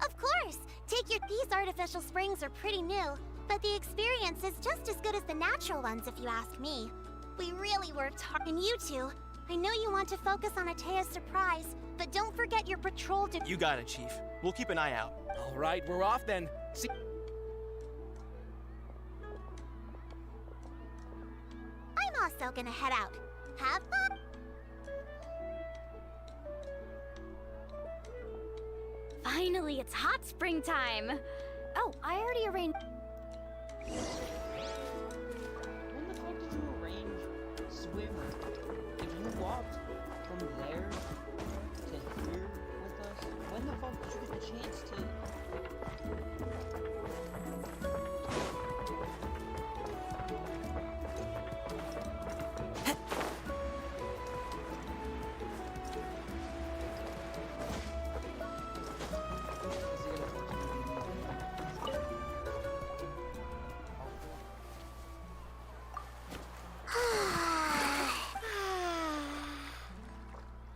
S5: Of course! These artificial springs are pretty new, but the experience is just as good as the natural ones if you ask me. We really worked hard. And you two, I know you want to focus on Atea's surprise, but don't forget your patrol to—
S10: You got it, Chief. We'll keep an eye out.
S21: All right, we're off then. See—
S5: I'm also gonna head out. Have fun!
S1: Finally, it's hot spring time! Oh, I already arranged...
S13: When the fuck did you arrange swimmer? If you walked from there to here with us, when the fuck did you get the chance to...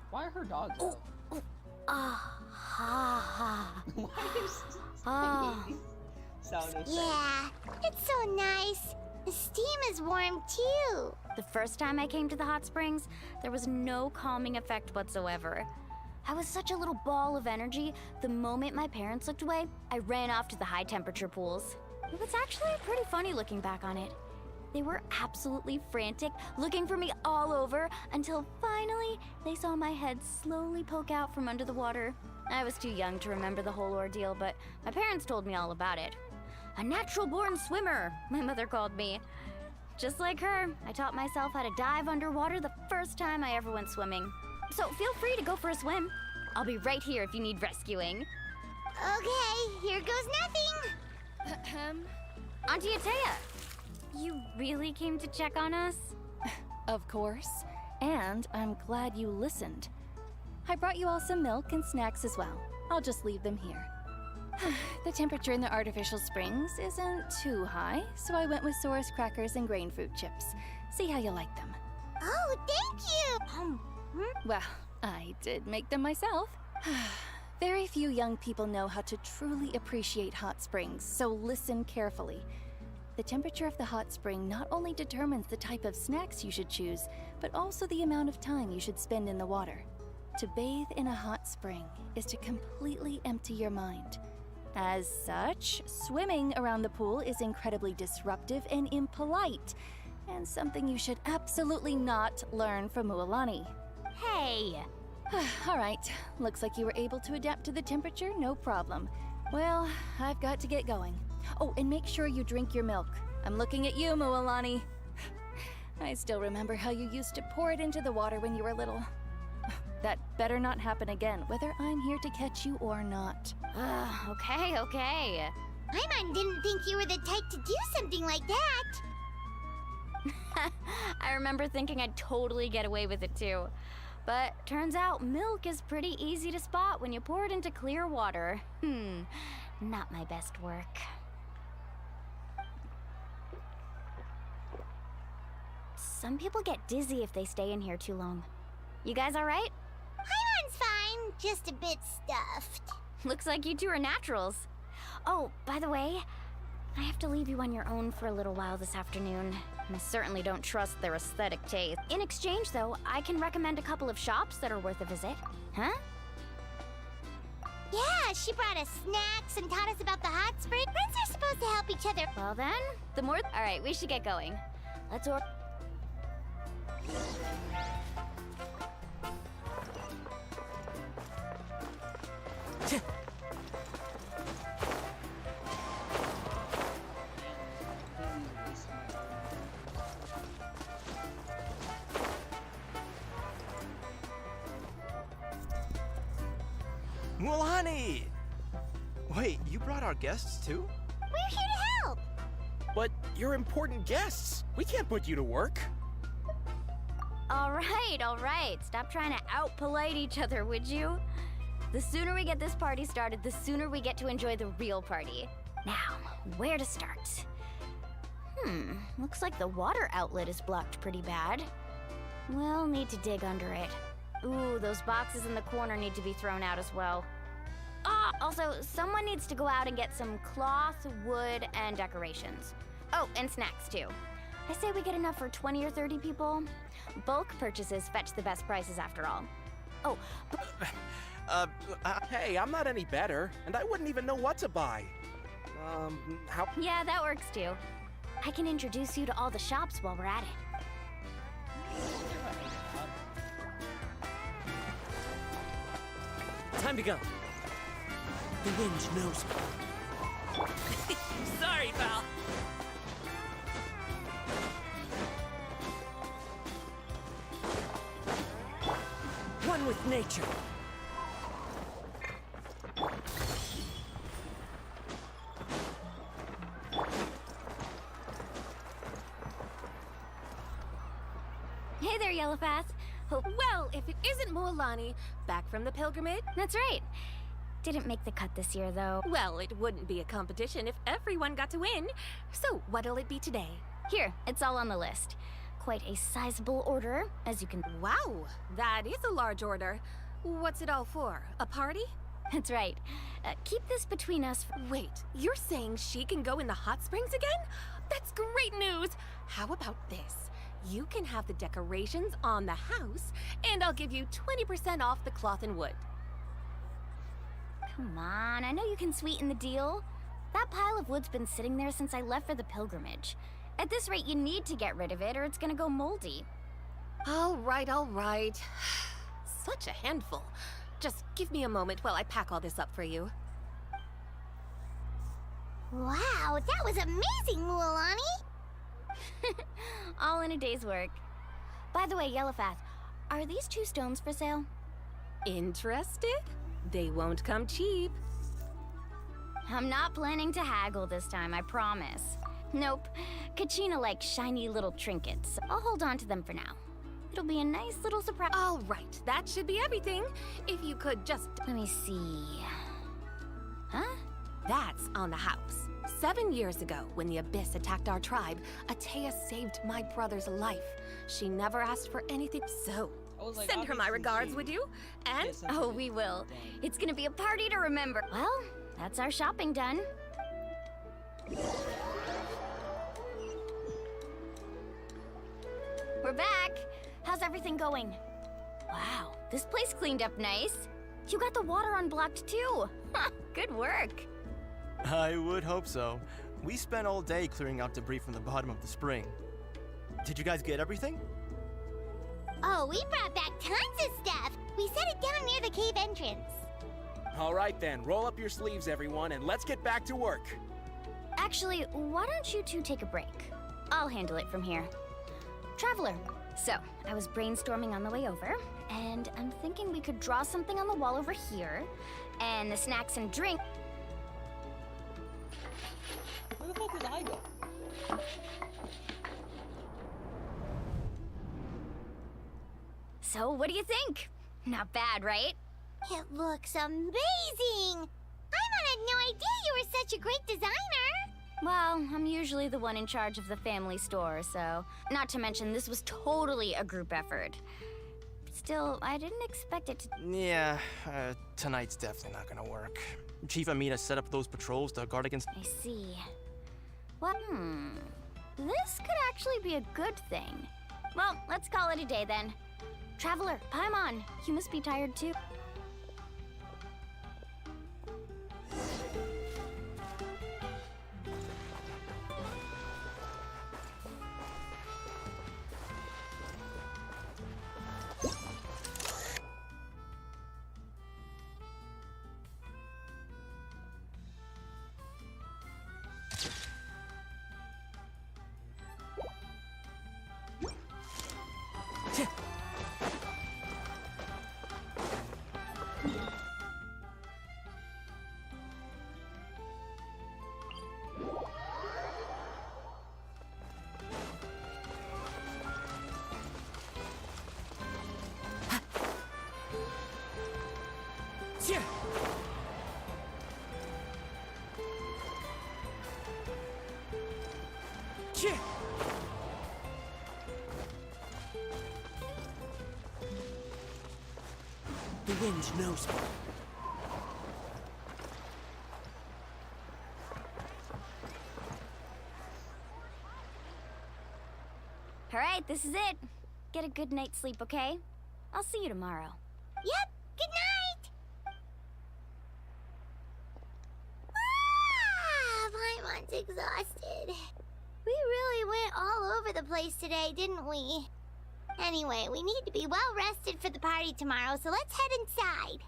S13: Why are her dogs out? Why is sound effects?
S5: Yeah, it's so nice. The steam is warm too.
S1: The first time I came to the hot springs, there was no calming effect whatsoever. I was such a little ball of energy, the moment my parents looked away, I ran off to the high-temperature pools. It was actually pretty funny looking back on it. They were absolutely frantic, looking for me all over, until finally they saw my head slowly poke out from under the water. I was too young to remember the whole ordeal, but my parents told me all about it. A natural-born swimmer, my mother called me. Just like her, I taught myself how to dive underwater the first time I ever went swimming. So feel free to go for a swim. I'll be right here if you need rescuing.
S5: Okay, here goes nothing.
S1: Auntie Atea, you really came to check on us?
S20: Of course. And I'm glad you listened. I brought you all some milk and snacks as well. I'll just leave them here. The temperature in the artificial springs isn't too high, so I went with Saurus crackers and grain fruit chips. See how you like them.
S5: Oh, thank you!
S20: Well, I did make them myself. Very few young people know how to truly appreciate hot springs, so listen carefully. The temperature of the hot spring not only determines the type of snacks you should choose, but also the amount of time you should spend in the water. To bathe in a hot spring is to completely empty your mind. As such, swimming around the pool is incredibly disruptive and impolite, and something you should absolutely not learn from Mualani.
S1: Hey!
S20: All right, looks like you were able to adapt to the temperature, no problem. Well, I've got to get going. Oh, and make sure you drink your milk. I'm looking at you, Mualani. I still remember how you used to pour it into the water when you were little. That better not happen again, whether I'm here to catch you or not.
S1: Okay.
S5: Paimon didn't think you were the type to do something like that.
S1: I remember thinking I'd totally get away with it too. But turns out milk is pretty easy to spot when you pour it into clear water. Not my best work. Some people get dizzy if they stay in here too long. You guys all right?
S5: Paimon's fine, just a bit stuffed.
S1: Looks like you two are naturals. Oh, by the way, I have to leave you on your own for a little while this afternoon. I certainly don't trust their aesthetic taste. In exchange, though, I can recommend a couple of shops that are worth a visit. Huh?
S5: Yeah, she brought us snacks and taught us about the hot spring. Friends are supposed to help each other.
S1: Well then, the more... All right, we should get going. Let's order...
S10: Mulani! Wait, you brought our guests too?
S5: We're here to help!
S21: But you're important guests. We can't put you to work.
S1: All right. Stop trying to out-polite each other, would you? The sooner we get this party started, the sooner we get to enjoy the real party. Now, where to start? Looks like the water outlet is blocked pretty bad. We'll need to dig under it. Ooh, those boxes in the corner need to be thrown out as well. Also, someone needs to go out and get some cloth, wood, and decorations. Oh, and snacks too. I say we get enough for 20 or 30 people. Bulk purchases fetch the best prices after all. Oh,
S21: Hey, I'm not any better, and I wouldn't even know what to buy. How?
S1: Yeah, that works too. I can introduce you to all the shops while we're at it.
S18: Time to go.
S2: The wind knows me.
S18: Sorry, pal.
S2: One with nature.
S1: Hey there, Yellowpath.
S22: Well, if it isn't Mualani, back from the pilgrimage?
S1: That's right. Didn't make the cut this year, though.
S22: Well, it wouldn't be a competition if everyone got to win. So, what'll it be today?
S1: Here, it's all on the list. Quite a sizable order, as you can...
S22: Wow, that is a large order. What's it all for? A party?
S1: That's right. Keep this between us.
S22: Wait, you're saying she can go in the hot springs again? That's great news! How about this? You can have the decorations on the house, and I'll give you 20% off the cloth and wood.
S1: Come on, I know you can sweeten the deal. That pile of wood's been sitting there since I left for the pilgrimage. At this rate, you need to get rid of it or it's gonna go moldy.
S22: All right. Such a handful. Just give me a moment while I pack all this up for you.
S5: Wow, that was amazing, Mualani!
S1: All in a day's work. By the way, Yellowpath, are these 2 stones for sale?
S22: Interested? They won't come cheap.
S1: I'm not planning to haggle this time, I promise. Nope. Kachina likes shiny little trinkets. I'll hold on to them for now. It'll be a nice little surprise.
S22: All right, that should be everything. If you could just...
S1: Let me see... Huh?
S22: That's on the house. 7 years ago, when the Abyss attacked our tribe, Atea saved my brother's life. She never asked for anything, so... Send her my regards, would you? And...
S1: Oh, we will. It's gonna be a party to remember. Well, that's our shopping done. We're back. How's everything going? Wow, this place cleaned up nice. You got the water unblocked too. Good work.
S10: I would hope so. We spent all day clearing out debris from the bottom of the spring. Did you guys get everything?
S5: Oh, we brought back tons of stuff. We set it down near the cave entrance.
S21: All right then, roll up your sleeves, everyone, and let's get back to work.
S1: Actually, why don't you two take a break? I'll handle it from here. Traveler, so I was brainstorming on the way over, and I'm thinking we could draw something on the wall over here, and the snacks and drink.
S13: Where the fuck did I go?
S1: So, what do you think? Not bad, right?
S5: It looks amazing! Paimon had no idea you were such a great designer!
S1: Well, I'm usually the one in charge of the family store, so... Not to mention, this was totally a group effort. Still, I didn't expect it to...
S10: Yeah, tonight's definitely not gonna work. Chief Amina set up those patrols to guard against...
S1: I see. Well, this could actually be a good thing. Well, let's call it a day then. Traveler, Paimon, you must be tired too.
S2: The wind knows me.
S1: All right, this is it. Get a good night's sleep, okay? I'll see you tomorrow.
S5: Yep, good night! Paimon's exhausted. We really went all over the place today, didn't we? Anyway, we need to be well rested for the party tomorrow, so let's head inside.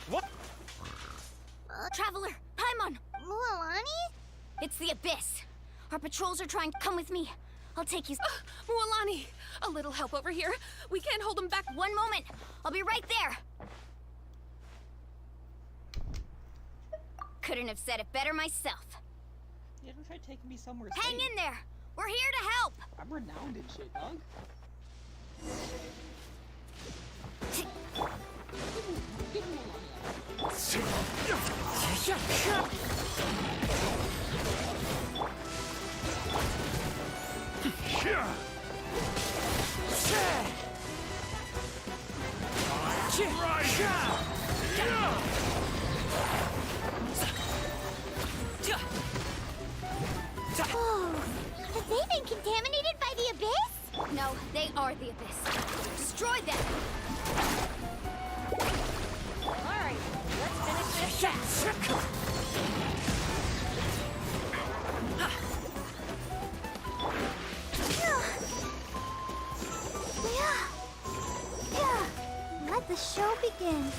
S9: What?
S1: Traveler, Paimon!
S5: Mualani?
S1: It's the Abyss. Our patrols are trying to come with me. I'll take you.
S22: Mualani, a little help over here. We can't hold them back.
S1: One moment. I'll be right there. Couldn't have said it better myself.
S13: You ever try taking me somewhere
S1: Hang
S13: safe?
S1: in there. We're here to help.
S13: I'm renowned and shit, dog.
S5: Oh, have they been contaminated by the Abyss?
S1: No, they are the Abyss. Destroy them.
S9: All right, let's finish this.
S5: Let the show begin.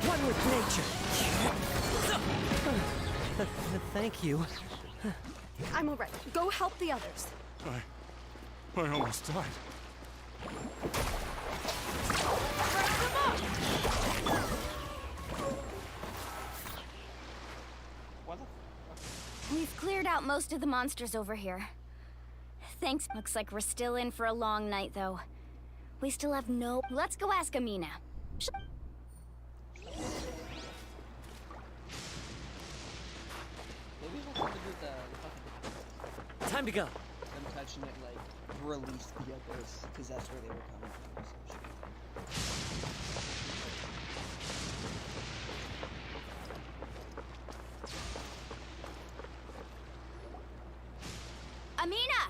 S2: One with nature.
S17: Thank you.
S19: I'm alright. Go help the others.
S8: I almost died.
S1: We've cleared out most of the monsters over here. Thanks. Looks like we're still in for a long night, though. We still have no... Let's go ask Amina.
S13: Maybe it has something to do with the fucking...
S17: Time to go.
S13: Them touching it, like, released the Abyss, because that's where they were coming from, or some shit.
S1: Amina!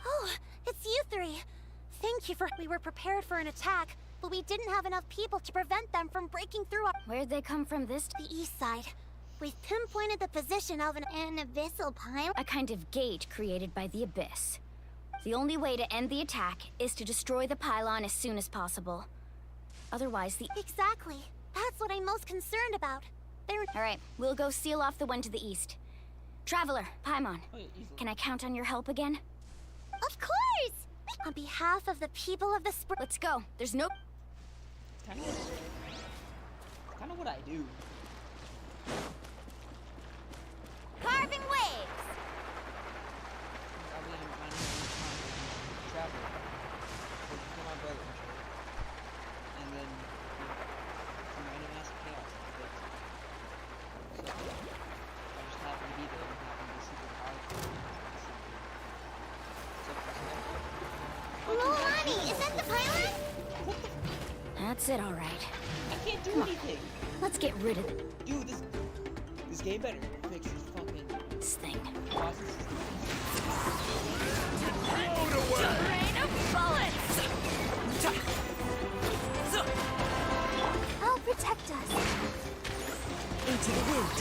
S5: Oh, it's you three. Thank you for... We were prepared for an attack, but we didn't have enough people to prevent them from breaking through our...
S1: Where'd they come from this...
S5: The east side. We've pinpointed the position of an abyssal pile.
S1: A kind of gate created by the Abyss. The only way to end the attack is to destroy the pylon as soon as possible. Otherwise, the...
S5: Exactly. That's what I'm most concerned about.
S1: All right, we'll go seal off the one to the east. Traveler, Paimon, can I count on your help again?
S5: Of course! On behalf of the people of the spring...
S1: Let's go. There's no...
S13: Kind of what I do.
S1: Carving waves!
S13: I'll be on travel. For my brother. And then... some random ass chaos. So, I just happened to be there and happened to see the power.
S5: Mualani, is that the pylon?
S1: That's it, all right.
S13: I can't do anything.
S1: Let's get rid of it.
S13: Dude, this game better fix this fucking...
S1: This thing.
S2: Rain of bullets!
S5: I'll protect us.
S2: Into the wind.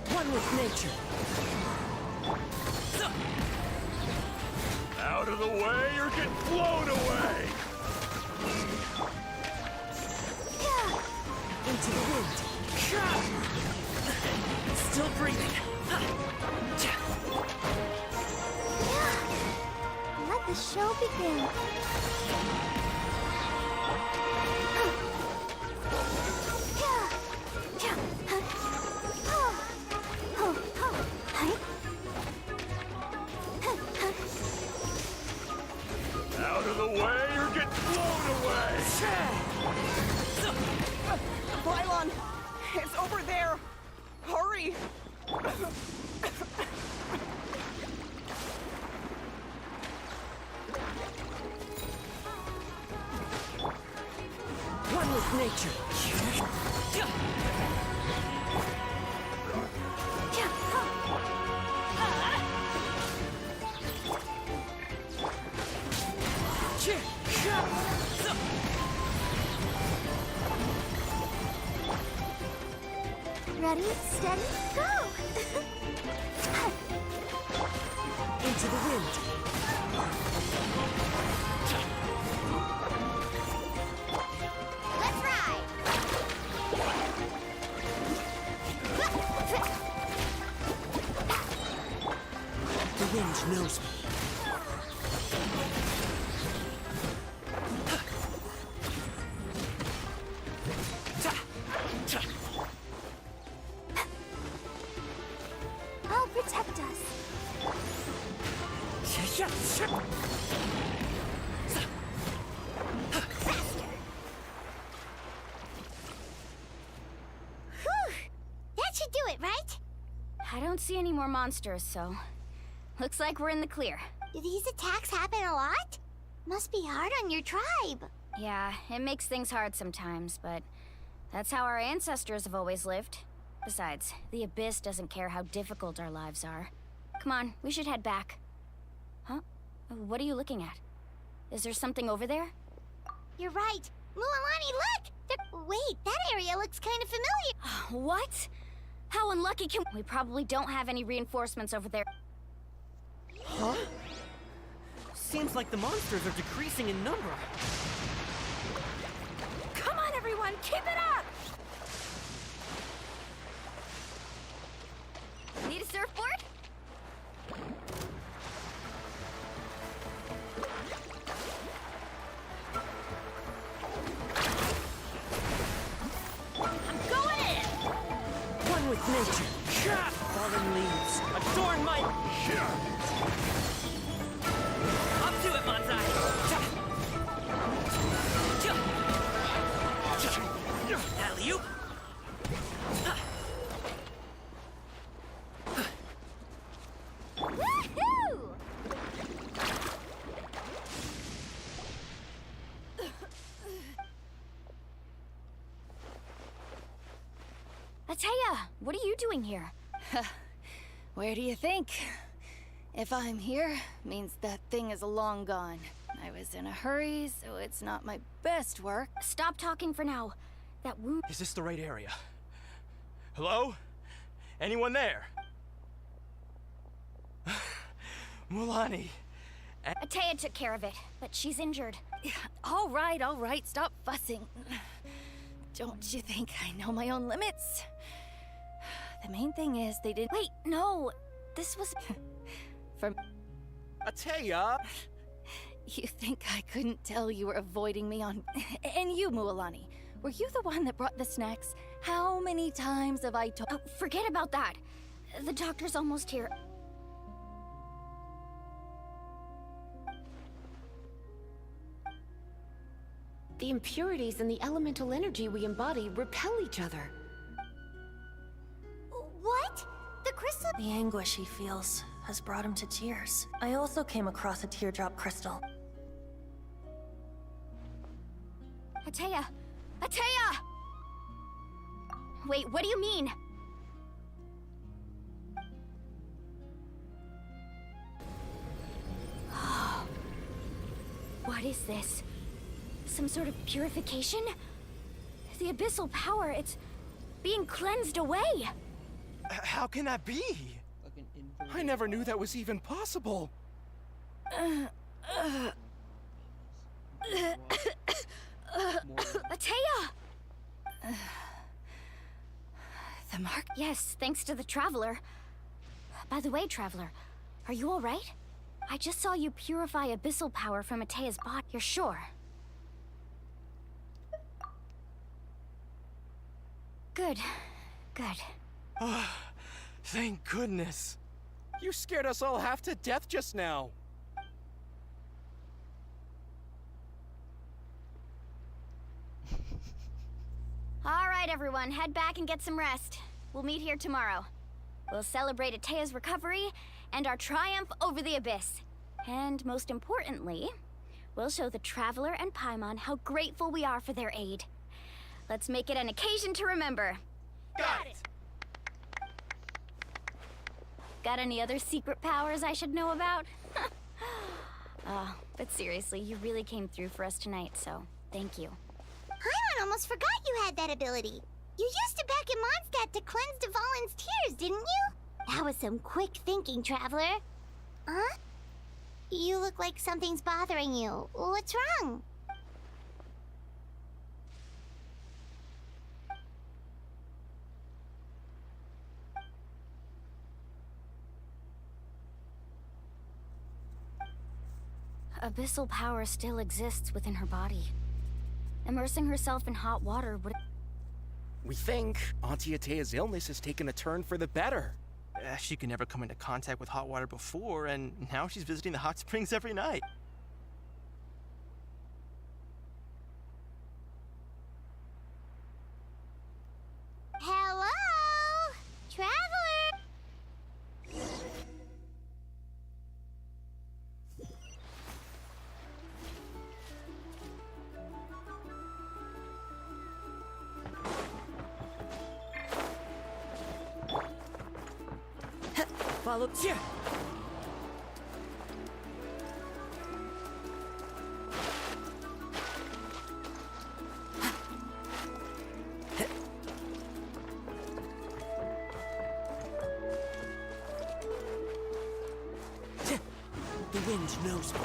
S2: One with nature.
S10: Out of the way or get blown away!
S2: Into the wind. Still breathing.
S5: Let the show begin.
S10: Out of the way or get blown away!
S2: Bylon! It's over there! Hurry! One with nature.
S5: Ready, steady, go!
S2: Into the wind.
S5: Let's ride!
S2: The wind knows me.
S5: I'll protect us. Faster! Whew! That should do it, right?
S1: I don't see any more monsters, so looks like we're in the clear.
S5: Do these attacks happen a lot? Must be hard on your tribe.
S1: Yeah, it makes things hard sometimes, but that's how our ancestors have always lived. Besides, the Abyss doesn't care how difficult our lives are. Come on, we should head back. Huh? What are you looking at? Is there something over there?
S5: You're right. Mualani, look! Wait, that area looks kind of familiar.
S1: What? How unlucky can we? Probably don't have any reinforcements over there.
S18: Huh? Seems like the monsters are decreasing in number.
S14: Come on, everyone, keep it up!
S1: Need a surfboard?
S14: I'm going in!
S2: One with nature. Fallen leaves.
S18: Adorn my...
S2: Up to it, Manzai! Alley-oop!
S5: Woohoo!
S1: Ataya, what are you doing here?
S20: Where do you think? If I'm here, means that thing is long gone. I was in a hurry, so it's not my best work.
S1: Stop talking for now. That wound...
S10: Is this the right area? Hello? Anyone there? Mulani.
S1: Ataya took care of it, but she's injured.
S20: All right, stop fussing. Don't you think I know my own limits? The main thing is they didn't...
S1: Wait, no. This was...
S20: For...
S21: Ataya!
S20: You think I couldn't tell you were avoiding me on... And you, Mualani, were you the one that brought the snacks? How many times have I told...
S1: Oh, forget about that. The doctor's almost here.
S6: The impurities and the elemental energy we embody repel each other.
S5: What? The crystal...
S7: The anguish he feels has brought him to tears. I also came across a teardrop crystal.
S1: Ataya! Ataya! Wait, what do you mean? What is this? Some sort of purification? The abyssal power, it's being cleansed away!
S10: How can that be?
S21: I never knew that was even possible.
S1: Atea! The mark? Yes, thanks to the Traveler. By the way, Traveler, are you alright? I just saw you purify abyssal power from Atea's body. You're sure? Good. Good.
S21: Thank goodness. You scared us all half to death just now.
S1: Alright, everyone, head back and get some rest. We'll meet here tomorrow. We'll celebrate Atea's recovery and our triumph over the Abyss. And most importantly, we'll show the Traveler and Paimon how grateful we are for their aid. Let's make it an occasion to remember.
S10: Got it!
S1: Got any other secret powers I should know about? But seriously, you really came through for us tonight, so thank you.
S5: Paimon almost forgot you had that ability. You used it back in Mondstadt to cleanse Dvalin's tears, didn't you? That was some quick thinking, Traveler. Huh? You look like something's bothering you. What's wrong?
S1: Abyssal power still exists within her body. Immersing herself in hot water would...
S21: We think Auntie Atea's illness has taken a turn for the better.
S10: She could never come into contact with hot water before, and now she's visiting the hot springs every night.
S5: Hello? Traveler?
S2: Follow. Yeah. The wind knows me.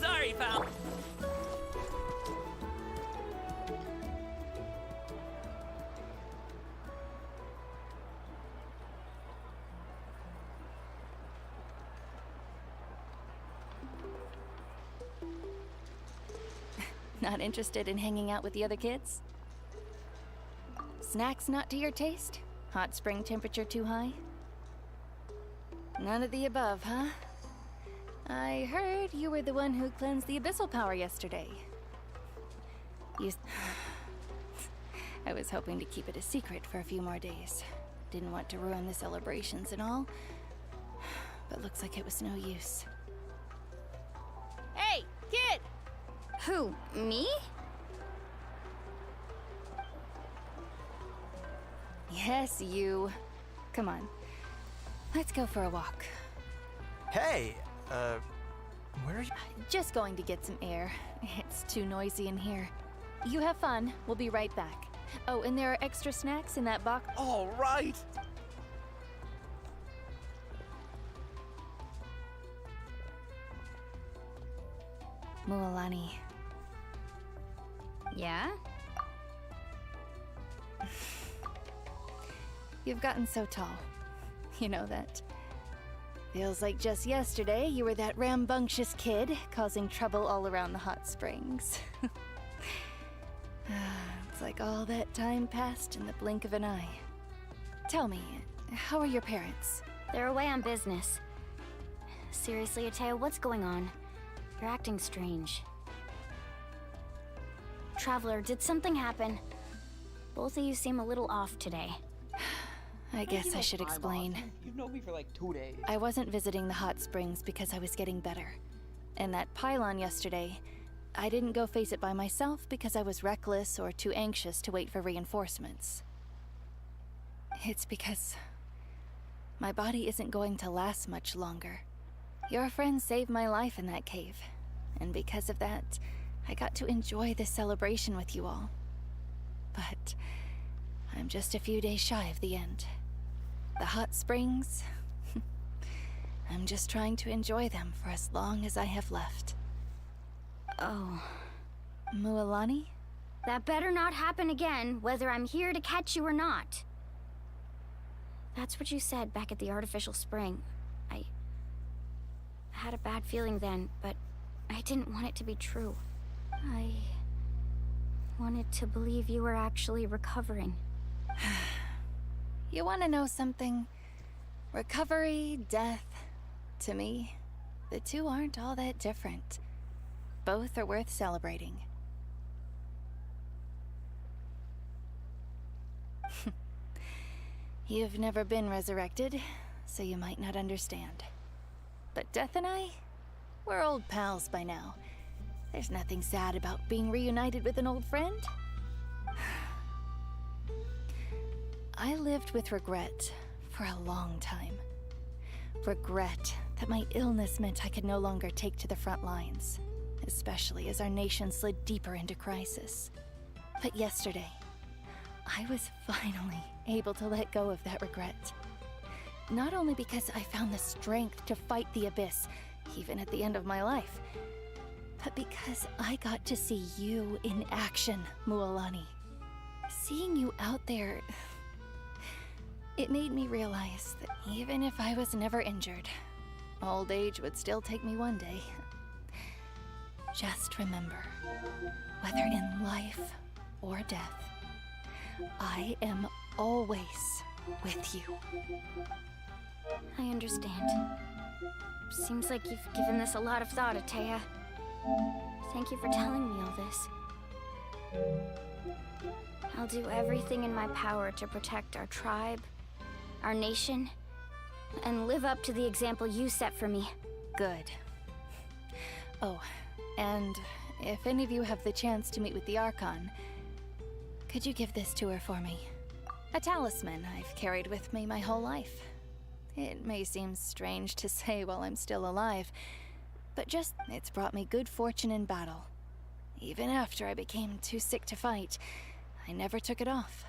S2: Sorry, pal.
S20: Not interested in hanging out with the other kids? Snacks not to your taste? Hot spring temperature too high? None of the above, huh? I heard you were the one who cleansed the abyssal power yesterday. I was hoping to keep it a secret for a few more days. Didn't want to ruin the celebrations and all, but looks like it was no use.
S1: Hey, kid! Who, me?
S20: Yes, you. Come on. Let's go for a walk.
S10: Hey, where are you?
S20: Just going to get some air. It's too noisy in here. You have fun. We'll be right back. Oh, and there are extra snacks in that box.
S21: All right.
S20: Mualani.
S1: Yeah?
S20: You've gotten so tall. You know that. Feels like just yesterday you were that rambunctious kid causing trouble all around the hot springs. It's like all that time passed in the blink of an eye. Tell me, how are your parents?
S1: They're away on business. Seriously, Atea, what's going on? You're acting strange. Traveler, did something happen? Both of you seem a little off today.
S20: I guess I should explain.
S13: You've known me for like 2 days.
S20: I wasn't visiting the hot springs because I was getting better. And that pylon yesterday, I didn't go face it by myself because I was reckless or too anxious to wait for reinforcements. It's because my body isn't going to last much longer. Your friend saved my life in that cave, and because of that, I got to enjoy this celebration with you all. But I'm just a few days shy of the end. The hot springs, I'm just trying to enjoy them for as long as I have left.
S1: Oh.
S20: Mualani?
S1: That better not happen again, whether I'm here to catch you or not. That's what you said back at the artificial spring. I had a bad feeling then, but I didn't want it to be true. I wanted to believe you were actually recovering.
S20: You want to know something? Recovery, death, to me, the two aren't all that different. Both are worth celebrating. You've never been resurrected, so you might not understand. But Death and I, we're old pals by now. There's nothing sad about being reunited with an old friend. I lived with regret for a long time. Regret that my illness meant I could no longer take to the front lines, especially as our nation slid deeper into crisis. But yesterday, I was finally able to let go of that regret. Not only because I found the strength to fight the Abyss, even at the end of my life, but because I got to see you in action, Mualani. Seeing you out there, it made me realize that even if I was never injured, old age would still take me one day. Just remember, whether in life or death, I am always with you.
S1: I understand. Seems like you've given this a lot of thought, Atea. Thank you for telling me all this. I'll do everything in my power to protect our tribe, our nation, and live up to the example you set for me.
S20: Good. Oh, and if any of you have the chance to meet with the Archon, could you give this to her for me? A talisman I've carried with me my whole life. It may seem strange to say while I'm still alive, but just it's brought me good fortune in battle. Even after I became too sick to fight, I never took it off.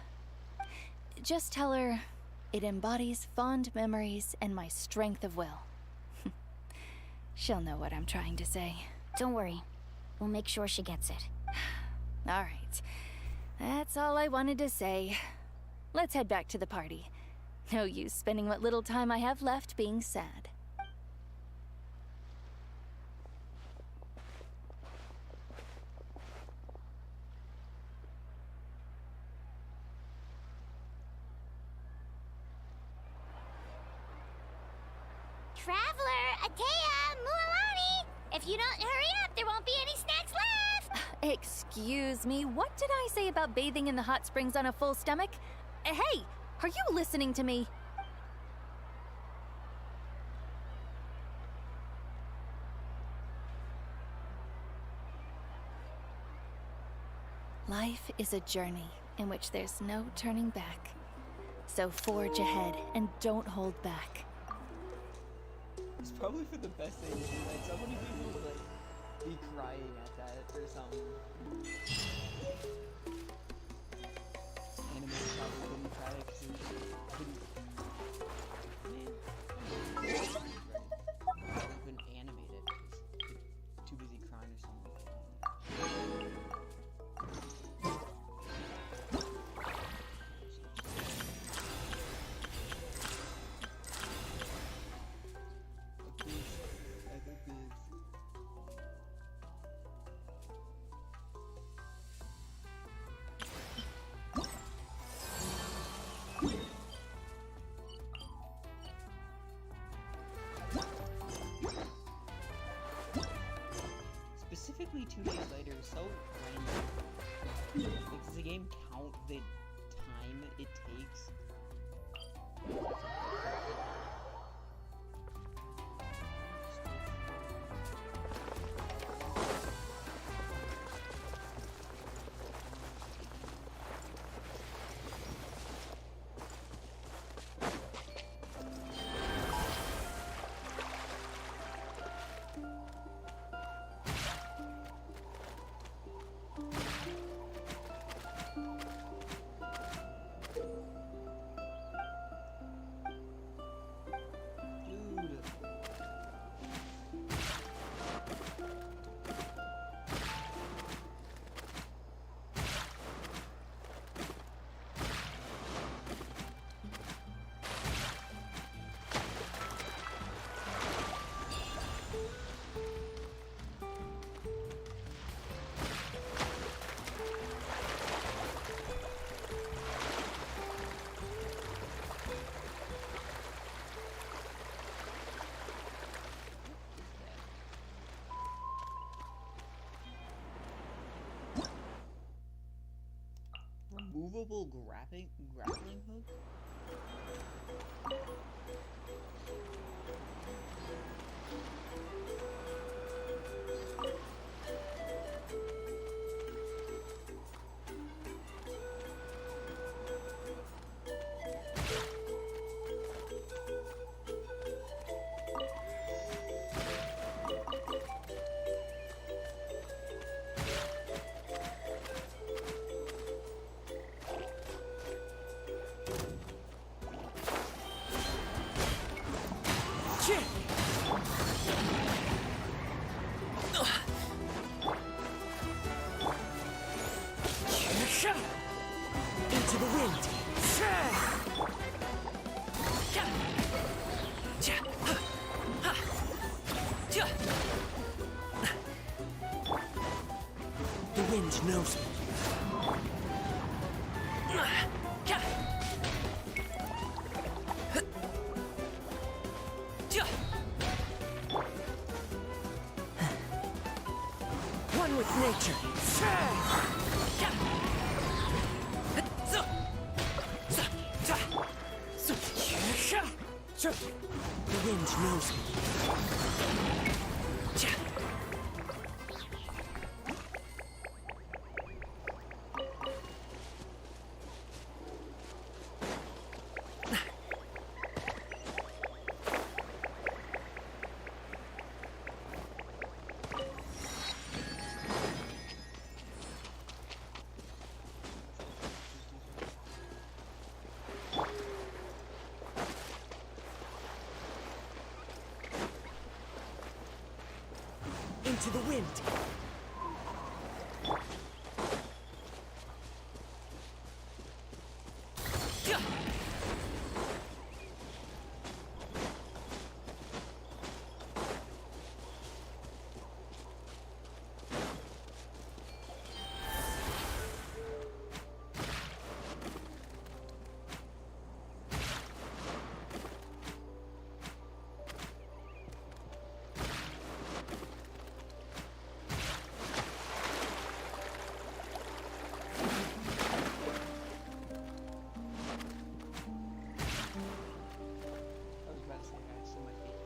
S20: Just tell her it embodies fond memories and my strength of will. She'll know what I'm trying to say.
S1: Don't worry. We'll make sure she gets it.
S20: All right. That's all I wanted to say. Let's head back to the party. No use spending what little time I have left being sad.
S5: Traveler, Atea, Mualani! If you don't hurry up, there won't be any snacks left!
S20: Excuse me, what did I say about bathing in the hot springs on a full stomach? Hey, are you listening to me? Life is a journey in which there's no turning back. So forge ahead and don't hold back.
S13: It's probably for the best thing. Like, so many people would, like, be crying at that or something. Anime probably couldn't try it because they couldn't animate it because they're too busy crying or something. Specifically 2 days later is so random. Like, does the game count the time it takes? movable grappling hook?
S2: Into the wind. The wind knows me. One with nature. The wind knows me. Into the wind.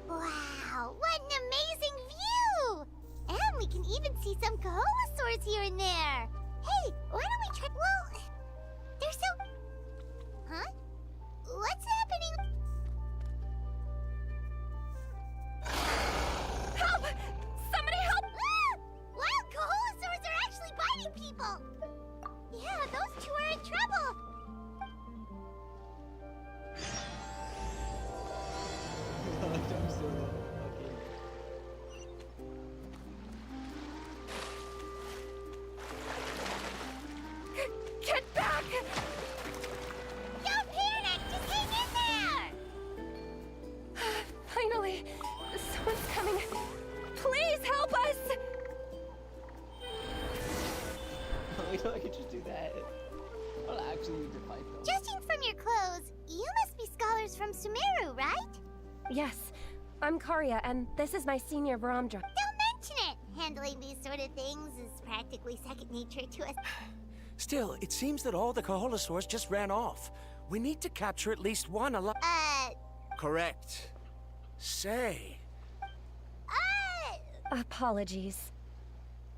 S5: Wow, what an amazing view! And we can even see some Kaholosaurs here and there. Hey, why don't we try? Well, they're so. Huh? What's happening? Help! Somebody help! Ah! Wild Kaholosaurs are actually biting people. Yeah, those two are in trouble. Get back! Don't panic! Just hang in there!
S22: Finally! Someone's coming. Please help us!
S13: I could just do that. I don't actually need to fight them.
S5: Judging from your clothes, you must be scholars from Sumeru, right?
S22: Yes, I'm Karya, and this is my senior Baramdra.
S5: Don't mention it! Handling these sort of things is practically second nature to us.
S2: Still, it seems that all the Kaholosaurs just ran off. We need to capture at least one alive.
S21: Correct. Say.
S22: Apologies.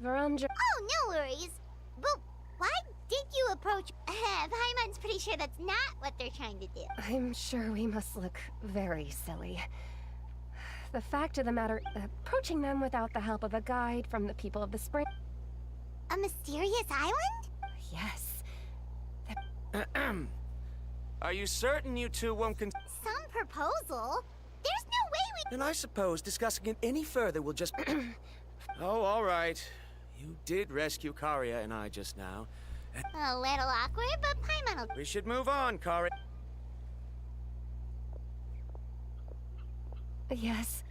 S22: Baramdra.
S5: Oh, no worries. But why did you approach? Paimon's pretty sure that's not what they're trying to do.
S22: I'm sure we must look very silly. The fact of the matter, approaching them without the help of a guide from the people of the spring.
S5: A mysterious island?
S22: Yes.
S21: Are you certain you two won't
S5: Some proposal? There's no way we.
S2: Then I suppose discussing it any further will just...
S21: Oh, all right. You did rescue Karya and I just now.
S5: A little awkward, but Paimon will.
S21: We should move on, Karya.
S22: Yes.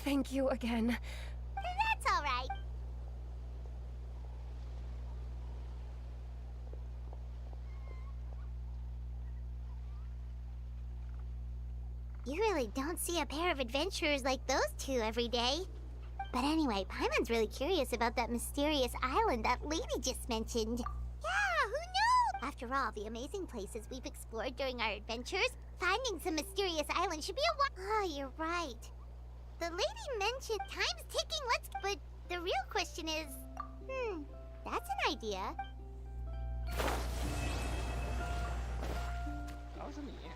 S22: Thank you again.
S5: That's all right. You really don't see a pair of adventurers like those two every day. But anyway, Paimon's really curious about that mysterious island that lady just mentioned. Yeah, who knows? After all, the amazing places we've explored during our adventures, finding some mysterious island should be a Oh, you're right. The lady mentioned time's ticking, but the real question is... that's an idea.
S13: That was in the air.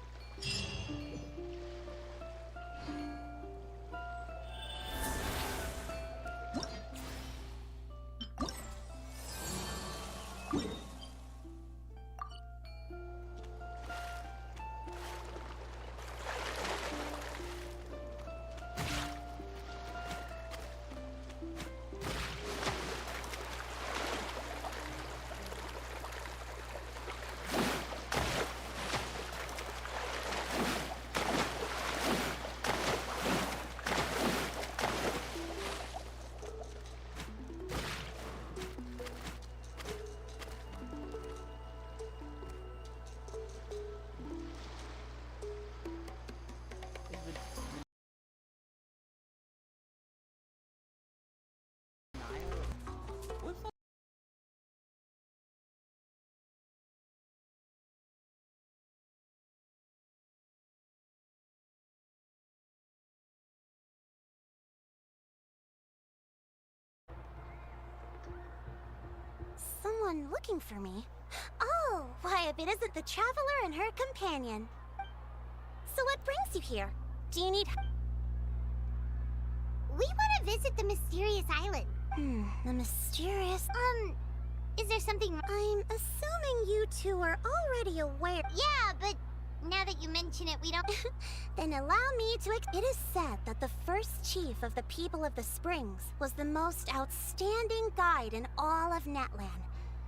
S5: Someone looking for me? Oh, why, if it isn't the Traveler and her companion. So what brings you here? Do you need... We want to visit the mysterious island. The mysterious... is there something... I'm assuming you two are already aware... Yeah, but now that you mention it, we don't... Then allow me to... It is said that the first chief of the people of the Springs was the most outstanding guide in all of Natlan.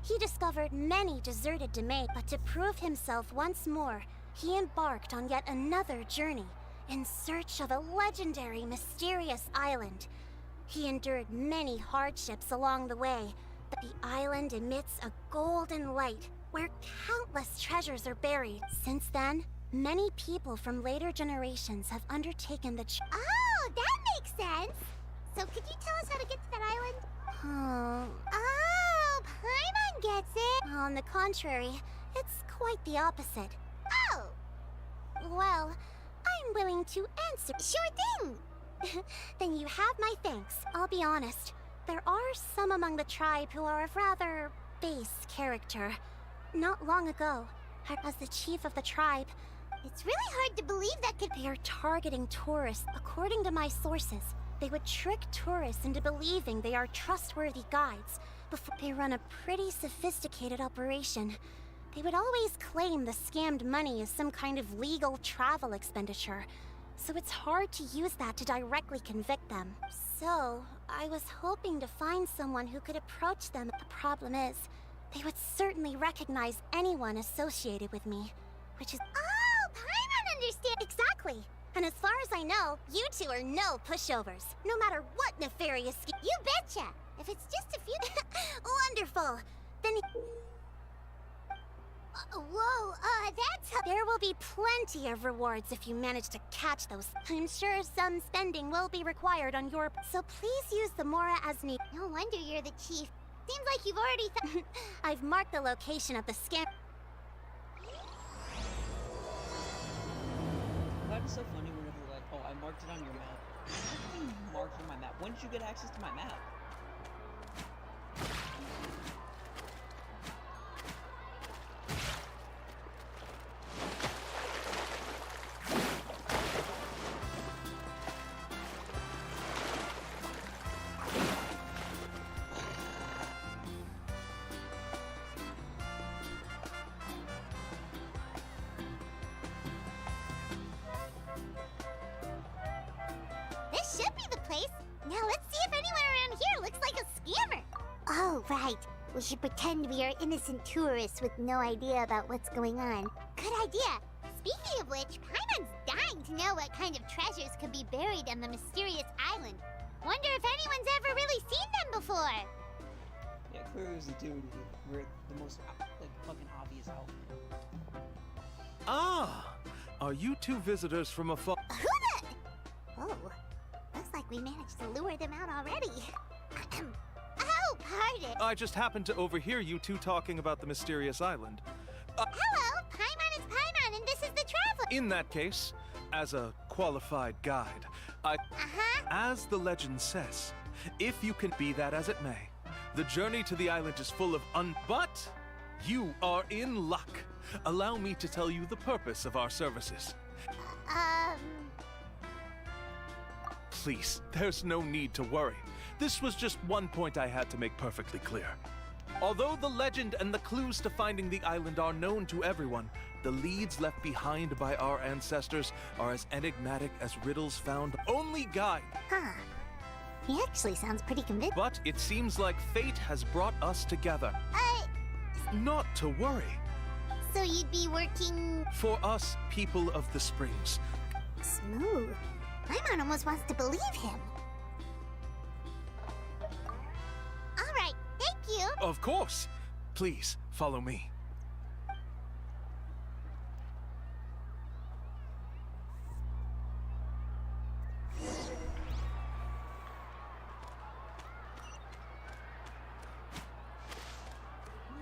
S5: He discovered many deserted domains, but to prove himself once more, he embarked on yet another journey in search of a legendary, mysterious island. He endured many hardships along the way, but the island emits a golden light where countless treasures are buried. Since then, many people from later generations have undertaken the Oh, that makes sense! So could you tell us how to get to that island? Oh, Paimon gets it! On the contrary, it's quite the opposite. Oh! Well, I'm willing to answer. Sure thing! Then you have my thanks. I'll be honest. There are some among the tribe who are of rather base character. Not long ago, as the chief of the tribe, it's really hard to believe that they are targeting tourists. According to my sources, they would trick tourists into believing they are trustworthy guides before they run a pretty sophisticated operation. They would always claim the scammed money as some kind of legal travel expenditure, so it's hard to use that to directly convict them. So, I was hoping to find someone who could approach them. The problem is, they would certainly recognize anyone associated with me, which is... Oh, Paimon understand! Exactly! And as far as I know, you two are no pushovers, no matter what nefarious scheme. You betcha! If it's just a few... Wonderful! Then... Whoa, that's... There will be plenty of rewards if you manage to catch those. I'm sure some spending will be required on your... So please use the Mora as need. No wonder you're the chief. Seems like you've already... I've marked the location of the scam...
S13: That is so funny whenever you're like, oh, I marked it on your map. What do you mean marked on my map? When did you get access to my map?
S5: This should be the place. Now let's see if anyone around here looks like a scammer. Oh, right. We should pretend we are innocent tourists with no idea about what's going on. Good idea. Speaking of which, Paimon's dying to know what kind of treasures could be buried on the mysterious island. Wonder if anyone's ever really seen them before.
S13: Yeah, clearly it was the dude who wear the most, like, fucking obvious outfit.
S8: Ah! Are you two visitors from afar?
S5: Who the... Oh, looks like we managed to lure them out already. Oh, pardon.
S8: I just happened to overhear you two talking about the mysterious island.
S5: Hello, Paimon is Paimon, and this is the Traveler.
S8: In that case, as a qualified guide, as the legend says, if you can be that as it may, the journey to the island is full of but you are in luck. Allow me to tell you the purpose of our services. Please, there's no need to worry. This was just one point I had to make perfectly clear. Although the legend and the clues to finding the island are known to everyone, the leads left behind by our ancestors are as enigmatic as riddles found. Only guide.
S5: Huh. He actually sounds pretty convincing.
S8: But it seems like fate has brought us together. Not to worry.
S5: So you'd be working...
S8: For us, people of the Springs.
S5: Smooth. Paimon almost wants to believe him. All right, thank you.
S8: Of course. Please, follow me.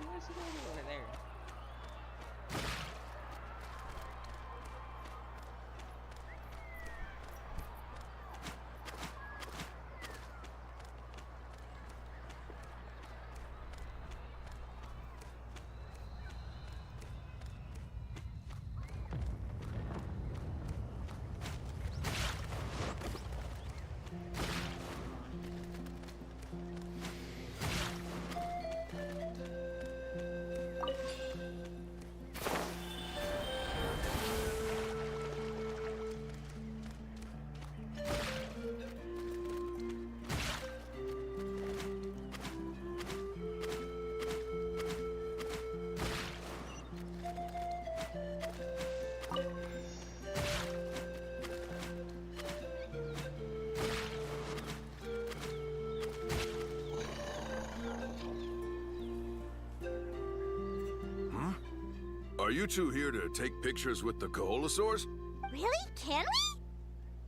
S13: What's he doing over there?
S3: Are you two here to take pictures with the Koholosaurs?
S5: Really? Can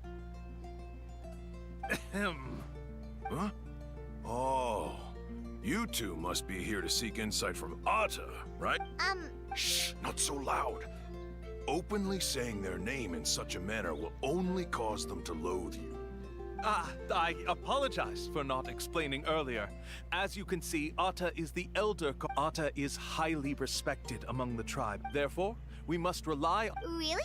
S5: we?
S3: Ahem. Huh? Oh, you two must be here to seek insight from Atta, right? Shh, not so loud. Openly saying their name in such a manner will only cause them to loathe you.
S8: I apologize for not explaining earlier. As you can see, Atta is the elder. Atta is highly respected among the tribe. Therefore, we must rely on...
S5: Really?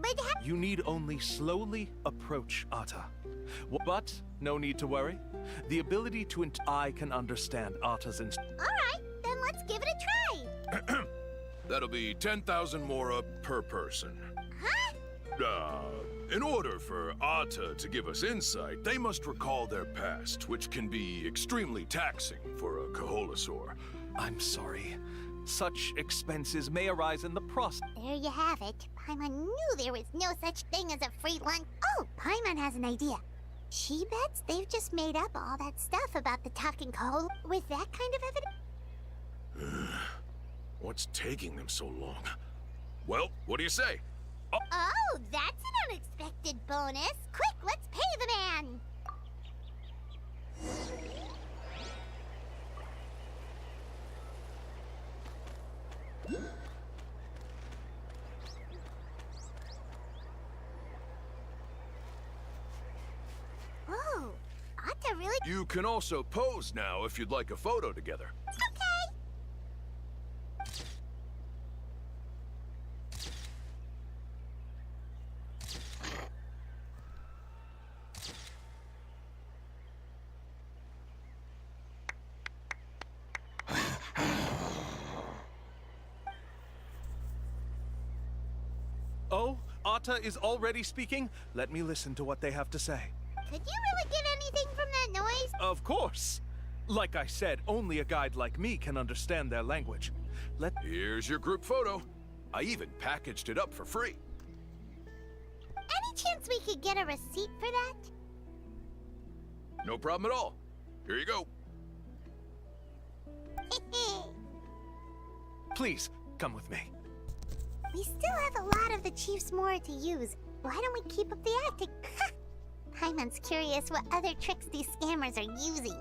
S5: But
S8: You need only slowly approach Atta. But no need to worry. The ability to I can understand Atta's
S5: Alright, then let's give it a try.
S3: That'll be 10,000 mora per person.
S5: Huh?
S3: In order for Atta to give us insight, they must recall their past, which can be extremely taxing for a Koholosaur.
S8: I'm sorry. Such expenses may arise in the process.
S5: There you have it. Paimon knew there was no such thing as a free lunch. Oh, Paimon has an idea. She bets they've just made up all that stuff about the talking coal with that kind of evidence.
S3: What's taking them so long? Well, what do you say?
S5: Oh, that's an unexpected bonus. Quick, let's pay the man. Whoa, Atta really...
S3: You can also pose now if you'd like a photo together.
S5: Okay.
S8: Oh, Atta is already speaking? Let me listen to what they have to say.
S5: Could you really get anything from that noise?
S8: Of course. Like I said, only a guide like me can understand their language.
S3: Here's your group photo. I even packaged it up for free.
S5: Any chance we could get a receipt for that?
S3: No problem at all. Here you go.
S8: Please, come with me.
S5: We still have a lot of the Chief's more to use. Why don't we keep up the acting? Paimon's curious what other tricks these scammers are using.